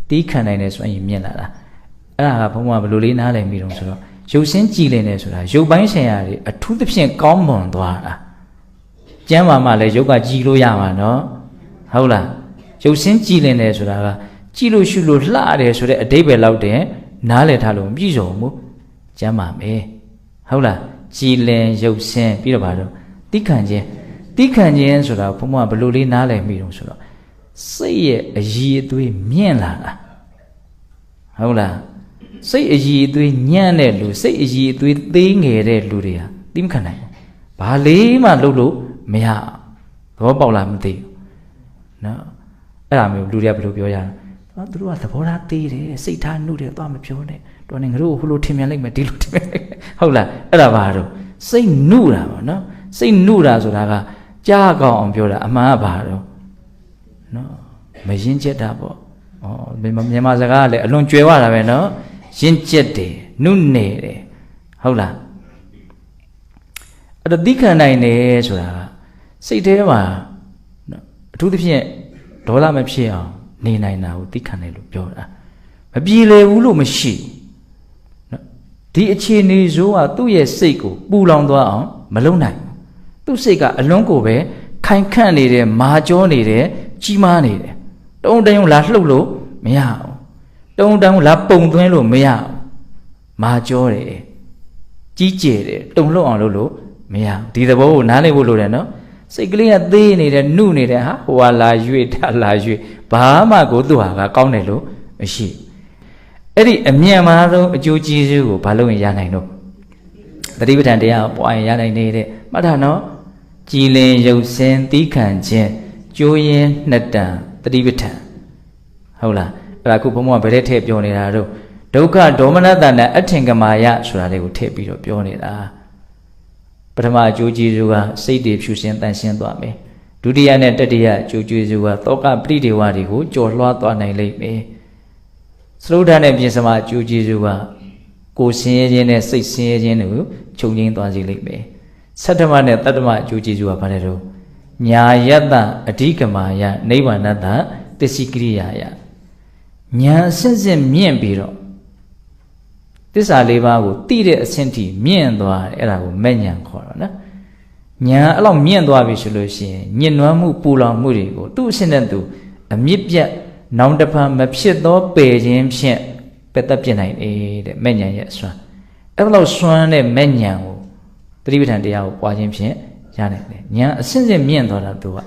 တီးခံနိုင်တယ်ဆိုရင်မြင်လာတာအဲ့ဒါကဘုံကဘယ်လိုလေးနားလည်မိတော့ဆိုတော့ရုပ်ဆင်းကြည်လင်တယ်ဆိုတာရုပ်ပိုင်းဆိုင်ရာတွေအထူးသဖြင့်ကောင်းမွန်သွားတာကျမ်းမာမှလည်းရုပ်ကကြည်လို့ရမှာနော်ဟုတ်လားရုပ်ဆင်းကြည်လင်တယ်ဆိုတာကကြည်လို့ရှုလို့လှတယ်ဆိုတဲ့အဓိပ္ပာယ်လောက်တင်နားလည်ထားလို့မပြည့်စုံဘူးကျမ်းမာမယ်ဟုတ်လားကြည်လင်ရုပ်ဆင်းပြီးတော့ဘာလို့တိခံခြင်းဆိုတာဘုံကဘယ်လိုလေးနားလည်မိတော့ဆိုတော့စိတ်ရဲ့အည်အသွေးမြင့်လာတာဟုတ်လားစိတ်အည်အသွေးညံ့တဲ့လူစိတ်အည်အသွေးသေးငယ်တဲ့လူတွေဟာတိမခံနိုင်ဘူးဘာလေးမှလုပ်လို့မရသဘောပေါက်လားမသိဘူးနော်အဲ့ဒါမျိုးလူတွေကဘယ်လိုပြောရလဲသူတို့ကသဘောထားသေးတယ်စိတ်ထားနှုတ်တယ်သွားမပြောနဲ့တော်နေငါတို့ဟိုလိုထင်မြန်လိုက်မယ်ဒီလိုထင်မြန်လိုက်ဟုတ်လားအဲ့ဒါဘာတော့စိတ်နှုတာပေါ့နော်စိတ်နှုတာဆိုတာကကြားကောင်းအောင်ပြောတာအမှန်ကဘာတော့နော်မရင်ကျက်တာပေါ့ဩမြန်မာစကားကလည်းအလွန်ကျွယ်ဝတာပဲနော်ရင်ကျက်တယ်နှုနေတယ်ဟုတ်လားအဲ့တော့သိခံနိုင်တယ်ဆိုတာကစိတ်ထဲမှာအထူးသဖြင့်ဒေါသမဖြစ်အောင်နေနိုင်တာကိုသိခံတယ်လို့ပြောတာမပြေလည်ဘူးလို့မရှိနော်ဒီအခြေအနေဆိုးကသူ့ရဲ့စိတ်ကိုပူလောင်သွားအောင်မလုပ်နိုင်သူ့စိတ်ကအလွန်ကိုပဲခိုင်ခန့်နေတယ်မာကြောနေတယ်ကြီးမားနေတယ်တုံးတုံးလာလှုပ်လို့မရအောင်တုံးတုံးလာပုံသွင်းလို့မရအောင်မာကြောတယ်ကြီးကျယ်တယ်တုံလှုပ်အောင်လုပ်လို့မရအောင်ဒီသဘောကိုနားလည်ဖို့လိုတယ်နော်စိတ်ကလေးကသေးနေတယ်နှုနေတယ်ဟာဟိုဟာလာရွေ့တာလာရွေ့ဘာမှကိုသူ့ဟာကကောင်းတယ်လို့မရှိအဲ့ဒီအမြတ်မှာဆုံးအကျိုးကျေးဇူးကိုဘာလို့ရနိုင်တော့တတိပဋ္ဌာန်တရားပွားရင်ရနိုင်နေတဲ့မှတ်တာနော်ကြည်လင်ရုပ်ဆင်းတီးခံခြင်းကျိုးရင်နှစ်တန်တတိပဋ္ဌာန်ဟုတ်လားအဲ့ဒါခုဘုံဘုံကဘယ်တဲ့ထည့်ပြောနေတာတော့ဒုက္ခဒေါမနတနာအထင်ကမာယဆိုတာလေးကိုထည့်ပြီးတော့ပြောနေတာပထမအကျိုးကျေးဇူးကစိတ်တွေဖြူစင်တန်ရှင်းသွားမယ်ဒုတိယနဲ့တတိယအကျိုးကျေးဇူးကသောကပရိဒေဝတွေကိုကြော်လွှားသွားနိုင်လိမ့်မယ်သရုဒ္ဓနဲ့ပြင်စမအကျိုးကျေးဇူးကကိုယ်ဆင်းရဲခြင်းနဲ့စိတ်ဆင်းရဲခြင်းတွေကိုချုပ်ငြိမ်းသွားစေလိမ့်မယ်သတ္တမနဲ့တတ္တမအကျိုးကျေးဇူးကဘာလဲတော့ညာယတ္တအဓိကမာယနိဗ္ဗာန်တ္တသစ္စည်းကရိယာယညာအစစ်စစ်မြင့်ပြီးတော့သစ္စာလေးပါးကိုသိတဲ့အဆင့်ထိမြင့်သွားတယ်အဲ့ဒါကိုမဲ့ညာခေါ်တော့နော်ညာအဲ့လောက်မြင့်သွားပြီဆိုလို့ရှိရင်ညှဉ်းနှွမ်းမှုပူလောင်မှုတွေကိုသူ့အဆင့်နဲ့သူအမြင့်ပြတ်နောင်တဖန်မဖြစ်သောပယ်ခြင်းဖြင့်ပယ်သက်ပြနိုင်တဲ့မဲ့ညာရဲ့အစွမ်းအဲ့လောက်စွမ်းတဲ့မဲ့ညာကိုသတိပဋ္ဌာန်တရားကိုပွားခြင်းဖြင့်ရနိုင်တယ်ညာအဆင့်ဆင့်မြင့်သွားတာသူက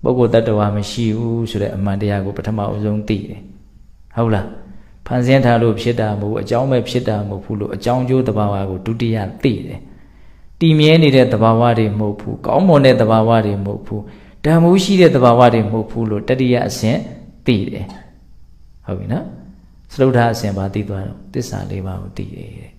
ပုဂ္ဂိုလ်တ attva မရှိဘူးဆိုတဲ့အမှန်တရားကိုပထမအဆုံးသိတယ်ဟုတ်လားဖန်ဆင်းထားလို့ဖြစ်တာမဟုတ်အကြောင်းပဲဖြစ်တာမဟုတ်ဘူးလို့အကြောင်းကျိုးသဘာဝကိုဒုတိယသိတယ်တည်မြဲနေတဲ့သဘာဝတွေမဟုတ်ဘူးကောင်းမွန်တဲ့သဘာဝတွေမဟုတ်ဘူး တန်ဖိုးရှိတဲ့သဘာဝတွေမဟုတ်ဘူးလို့တတိယအဆင့်သိတယ်ဟုတ်ပြီနော်စတုထအဆင့်ပါသိသွားတော့သစ္စာ၄ပါးကိုသိတယ်တဲ့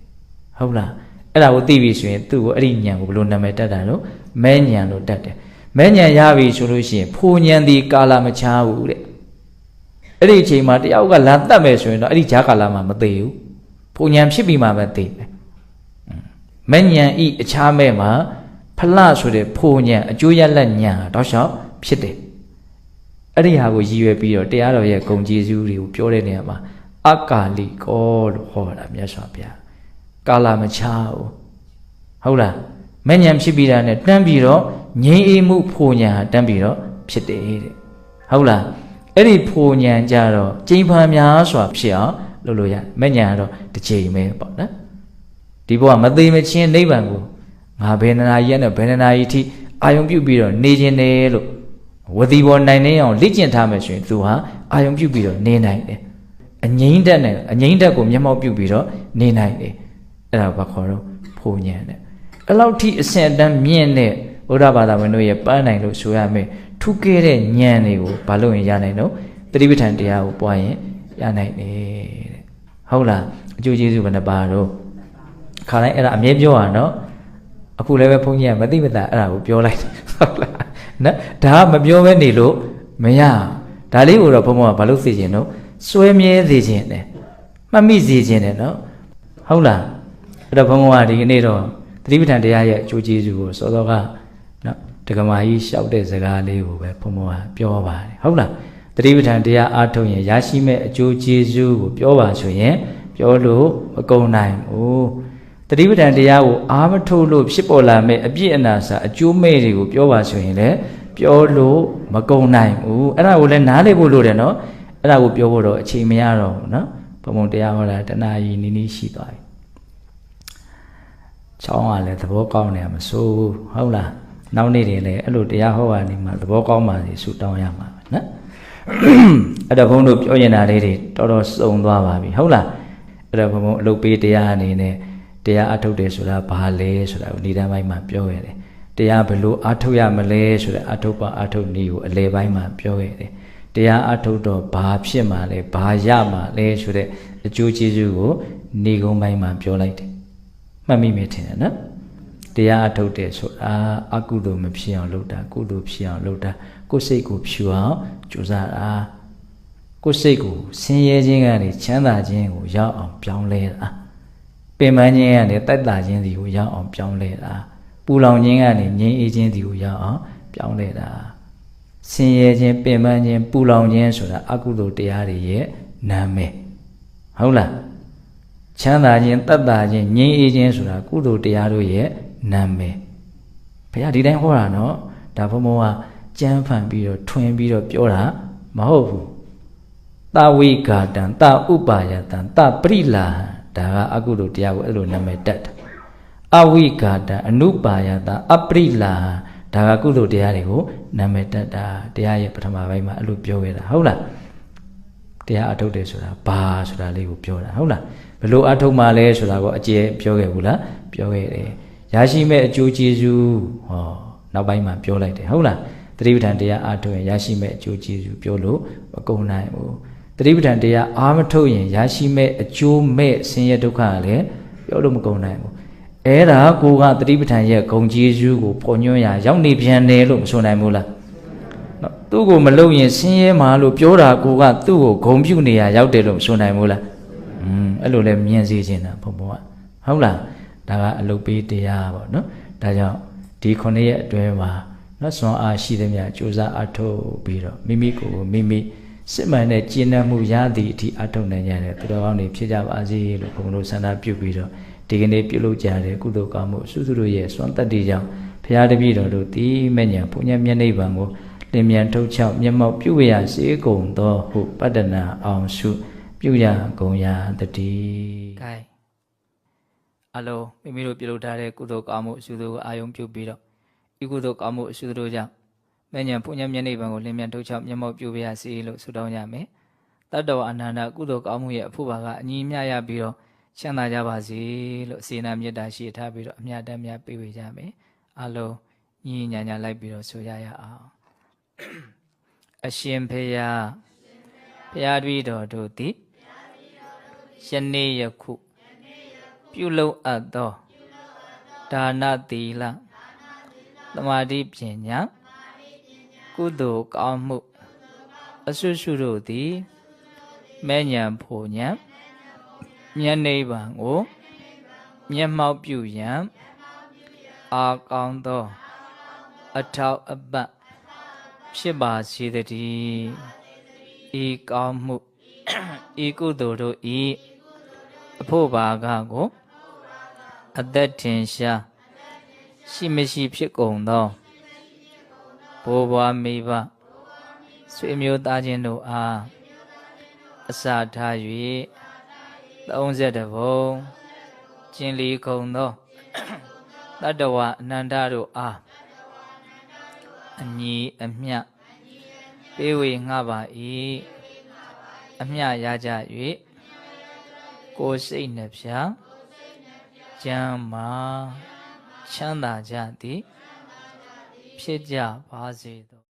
ဟုတ်လားအဲ့ဒါကိုသိပြီဆိုရင်သူ့ကိုအဲ့ဒီဉာဏ်ကိုဘယ်လိုနာမည်တက်တာလို့မဲဉာဏ်လို့တက်တယ်မဲဉာဏ်ရပြီဆိုလို့ရှိရင်ဖိုဉာဏ်ဒီကာလမချဘူးတဲ့အဲ့ဒီအချိန်မှာတယောက်ကလာတတ်မယ်ဆိုရင်တော့အဲ့ဒီဂျာကာလမှာမသိဘူးဖိုဉာဏ်ဖြစ်ပြီးမှပဲသိတယ်မဲဉာဏ်ဤအခြားမဲ့မှာဖလဆိုတဲ့ဖိုဉာဏ်အကျိုးရလက်ဉာဏ်တော့ရှောက်ဖြစ်တယ်အဲ့ဒီဟာကိုရည်ရွယ်ပြီးတော့တရားတော်ရဲ့ဂုဏ်ကျေးဇူးတွေကိုပြောတဲ့နေရာမှာအကာလိကောလို့ဟောတာမြတ်စွာဘုရားကာလမချဘူးဟုတ်လားမဲ့ဉာဏ်ဖြစ်ပြီးတာနဲ့တန်းပြီးတော့ငြိမ်းအေးမှုဖိုဉာဏ်ဟာတန်းပြီးတော့ဖြစ်တယ်တဲ့ဟုတ်လားအဲ့ဒီဖိုဉာဏ်ကြတော့ကျိန်ဖန်များစွာဖြစ်အောင်လုပ်လို့ရမဲ့ဉာဏ်ကတော့တစ်ချိန်ပဲပေါ့နော်ဒီဘဝမသိမချင်းနိဗ္ဗာန်ကိုငါဘယ်နာရီနဲ့ဘယ်နာရီထိအာယုံပြုတ်ပြီးတော့နေခြင်းတယ်လို့ဝတိဘောနိုင်နေအောင်လေ့ကျင့်ထားမယ်ဆိုရင်သူဟာအာယုံပြုတ်ပြီးတော့နေနိုင်တယ်အငြိမ့်တက်နဲ့အငြိမ့်တက်ကိုမျက်မှောက်ပြုတ်ပြီးတော့နေနိုင်တယ်အဲ့ဒါဘာခေါ်တော့ဖိုဉာဏ်တဲ့အဲ့လောက်ထိအဆင့်အတန်းမြင့်တဲ့ဘုရားဘာသာဝင်တို့ရဲ့ပန်းနိုင်လို့ဆိုရမယ်ထူးကဲတဲ့ဉာဏ်တွေကိုဘာလို့ရင်ရနိုင်တော့သတိပဋ္ဌာန်တရားကိုပွားရင်ရနိုင်တယ်တဲ့ဟုတ်လားအကျိုးကျေးဇူးဘယ်နှပါတော့ခါတိုင်းအဲ့ဒါအမြဲပြောရနော်အခုလည်းပဲဘုန်းကြီးကမသိမသာအဲ့ဒါကိုပြောလိုက်ဟုတ်လားနော်ဒါကမပြောဘဲနေလို့မရဒါလေးကိုတော့ဘုန်းဘုန်းကဘာလို့သိချင်တော့စွဲမြဲစေခြင်းတယ်မှတ်မိစေခြင်းတယ်နော်ဟုတ်လားအဲ့တော့ဘုန်းဘုန်းကဒီကနေ့တော့သတိပဋ္ဌာန်တရားရဲ့အကျိုးကျေးဇူးကိုစောစောကနော်ဒကမာကြီးရှောက်တဲ့စကားလေးကိုပဲဘုန်းဘုန်းကပြောပါတယ်ဟုတ်လားသတိပဋ္ဌာန်တရားအားထုတ်ရင်ရရှိမဲ့အကျိုးကျေးဇူးကိုပြောပါဆိုရင်ပြောလို့မကုန်နိုင်ဘူးသတိပဋ္ဌာန်တရားကိုအားမထုတ်လို့ဖြစ်ပေါ်လာမဲ့အပြည့်အနာစာအကျိုးမဲ့တွေကိုပြောပါဆိုရင်လည်းပြောလို့မကုန်နိုင်ဘူးအဲ့ဒါကိုလည်းနားလည်ဖို့လိုတယ်နော်အဲ့ဒါကိုပြောဖို့တော့အချိန်မရတော့ဘူးနော်ဘုံဘုံတရားဟောတာတဏှာကြီးနီးနီးရှိသွားပြီချောင်းကလည်းသဘောကောင်းနေမှာမစိုးဘူးဟုတ်လားနောက်နေ့တွေလည်းအဲ့လိုတရားဟောတာနေမှာသဘောကောင်းပါစေဆုတောင်းရမှာပဲနော်အဲ့တော့ဘုန်းတို့ပြောရင်တာလေးတွေတော်တော်စုံသွားပါပြီဟုတ်လားအဲ့တော့ဘုံဘုံအလုပ်ပေးတရားအနေနဲ့တရားအထုတ်တယ်ဆိုတာဘာလဲဆိုတာကိုဒီတန်းပိုင်းမှာပြောခဲ့တယ်တရားဘယ်လိုအထုတ်ရမလဲဆိုတဲ့အထုတ်ပါအထုတ်နည်းကိုအလယ်ပိုင်းမှာပြောခဲ့တယ်တရားအထုတ်တော့ဘာဖြစ်မှာလဲဘာရမှာလဲဆိုတဲ့အကျိုးကျေးဇူးကိုနေကုန်းပိုင်းမှာပြောလိုက်တယ်မှတ်မိမယ်ထင်တယ်နော်တရားအထုတ်တယ်ဆိုတာအကုသိုလ်မဖြစ်အောင်လုပ်တာကုသိုလ်ဖြစ်အောင်လုပ်တာကိုယ်စိတ်ကိုဖြူအောင်ကြိုးစားတာကိုယ်စိတ်ကိုဆင်းရဲခြင်းကနေချမ်းသာခြင်းကိုရောက်အောင်ပြောင်းလဲတာပင်ပန်းခြင်းကနေတိုက်တာခြင်းစီကိုရောက်အောင်ပြောင်းလဲတာပူလောင်ခြင်းကနေငြိမ်းအေးခြင်းစီကိုရောက်အောင်ပြောင်းလဲတာဆင်းရဲခြင်းပင်ပန်းခြင်းပူလောင်ခြင်းဆိုတာအကုသိုလ်တရားတွေရဲ့နာမည်ဟုတ်လားချမ်းသာခြင်းတတ်တာခြင်းငြိမ်းအေးခြင်းဆိုတာကုသိုလ်တရားတို့ရဲ့နာမည်ဘုရားဒီတိုင်းဟောတာနော်ဒါဘုံဘုံကကြမ်းဖန်ပြီးတော့ထွင်ပြီးတော့ပြောတာမဟုတ်ဘူးတဝိဂါတံတဥပါယတံတပရိလာဒါကအကုသိုလ်တရားကိုအဲ့လိုနာမည်တက်တာအဝိဂါတံအနုပါယတံအပရိလာဒါကကုသိုလ်တရားတွေကိုနာမည်တက်တာတရားရဲ့ပထမပိုင်းမှာအဲ့လိုပြောခဲ့တာဟုတ်လားတရားအထုတ်တယ်ဆိုတာဘာဆိုတာလေးကိုပြောတာဟုတ်လားဘယ်လိုအထုတ်မှလဲဆိုတာကိုအကျယ်ပြောခဲ့ဘူးလားပြောခဲ့တယ်ရရှိမဲ့အကျိုးကျေးဇူးဟောနောက်ပိုင်းမှာပြောလိုက်တယ်ဟုတ်လားသတိပဋ္ဌာန်တရားအားထုတ်ရင်ရရှိမဲ့အကျိုးကျေးဇူးပြောလို့မကုန်နိုင်ဘူးသတိပဋ္ဌာန်တရားအားမထုတ်ရင်ရရှိမဲ့အကျိုးမဲ့ဆင်းရဲဒုက္ခကလည်းပြောလို့မကုန်နိုင်ဘူးအဲ့ဒါကိုကသတိပဋ္ဌာန်ရဲ့ဂုဏ်ကျေးဇူးကိုပေါ်ညွှန်းရရောက်နေပြန်တယ်လို့မဆိုနိုင်ဘူးလားနော်သူ့ကိုမလုပ်ရင်ဆင်းရဲမှာလို့ပြောတာကိုကသူ့ကိုဂုဏ်ပြုနေရရောက်တယ်လို့မဆိုနိုင်ဘူးလားအဲ့လိုလဲမြင်စေချင်တာဘုံဘုံကဟုတ်လားဒါကအလုပ်ပေးတရားပေါ့နော်ဒါကြောင့်ဒီ9ရက်အတွင်းမှာနော်စွမ်းအားရှိသမျှကြိုးစားအထုတ်ပြီးတော့မိမိကိုယ်ကိုမိမိစစ်မှန်တဲ့ကျင့်တတ်မှုရသည့်အထိအထုတ်နိုင်ကြတဲ့သူတော်ကောင်းတွေဖြစ်ကြပါစေလို့ဘုံတို့ဆန္ဒပြုပြီးတော့ဒီကနေ့ပြုလုပ်ကြတဲ့ကုသိုလ်ကောင်းမှုစုစုတို့ရဲ့စွမ်းတတ္တိကြောင့်ဘုရားတပည့်တော်တို့ဒီမဲ့ညာဘုညမျက်နှိပ်ပံကိုလင်းမြန်ထုတ်ချောက်မျက်မှောက်ပြုရစေကုန်သောဟုပတ္တနာအောင်စုပြုရကုန်ရာတည်း။ gain အလုံးမိမိတို့ပြုလုပ်ထားတဲ့ကုသိုလ်ကောင်းမှုအစုတို့ကိုအာယုံပြုပြီးတော့ဤကုသိုလ်ကောင်းမှုအစုတို့ကြောင့်မဲ့ညာဘုညမျက်နှိပ်ပံကိုလင်းမြန်ထုတ်ချောက်မျက်မှောက်ပြုရစေလို့ဆုတောင်းရမယ်။တတ္တဝအနန္တကုသိုလ်ကောင်းမှုရဲ့အဖို့ပါကအညီမျှရပြီးတော့ချမ်းသာကြပါစေလို့စေနာမေတ္တာရှိထားပြီးတော့အမြတ်တမ်းများပေးဝေကြမယ်။အလုံးညီညီညာညာလိုက်ပြီးတော့ဆိုရအောင် အရှင်ဖေယဘုရားတပည့်တော်တို့သည်ယနေ့ယခုပြုလုပ်အပ်သောဒါနသီလသမာဓိပညာကုသိုလ်ကောင်းမှုအစွတ်စွတ်တို့သည်မဲ့ညာဖို့ညာမျက်နိဗ္ဗာန်ကိုမျက်မှောက်ပြုရန်အာကောင်းသောအထောက်အပံ့ဖြစ်ပါစေတည်းဤကောင်းမှုဤကုသိုလ်တို့ဤအဖို့ဘာကကိုအသက်ထင်ရှားရှိမရှိဖြစ်ကုန်သောဘိုးဘွားမိဘဆွေမျိုးသားချင်းတို့အားအစာထား၍32ဘုံကျင်လီခုံသောတတ္တဝအနန္တတို့အားအညီအမျှပေးဝေငှပါ၏အမျှရကြ၍ကိုယ်စိတ်နှဖျားကျမ်းမာချမ်းသာကြသည်ဖြစ်ကြပါစေသော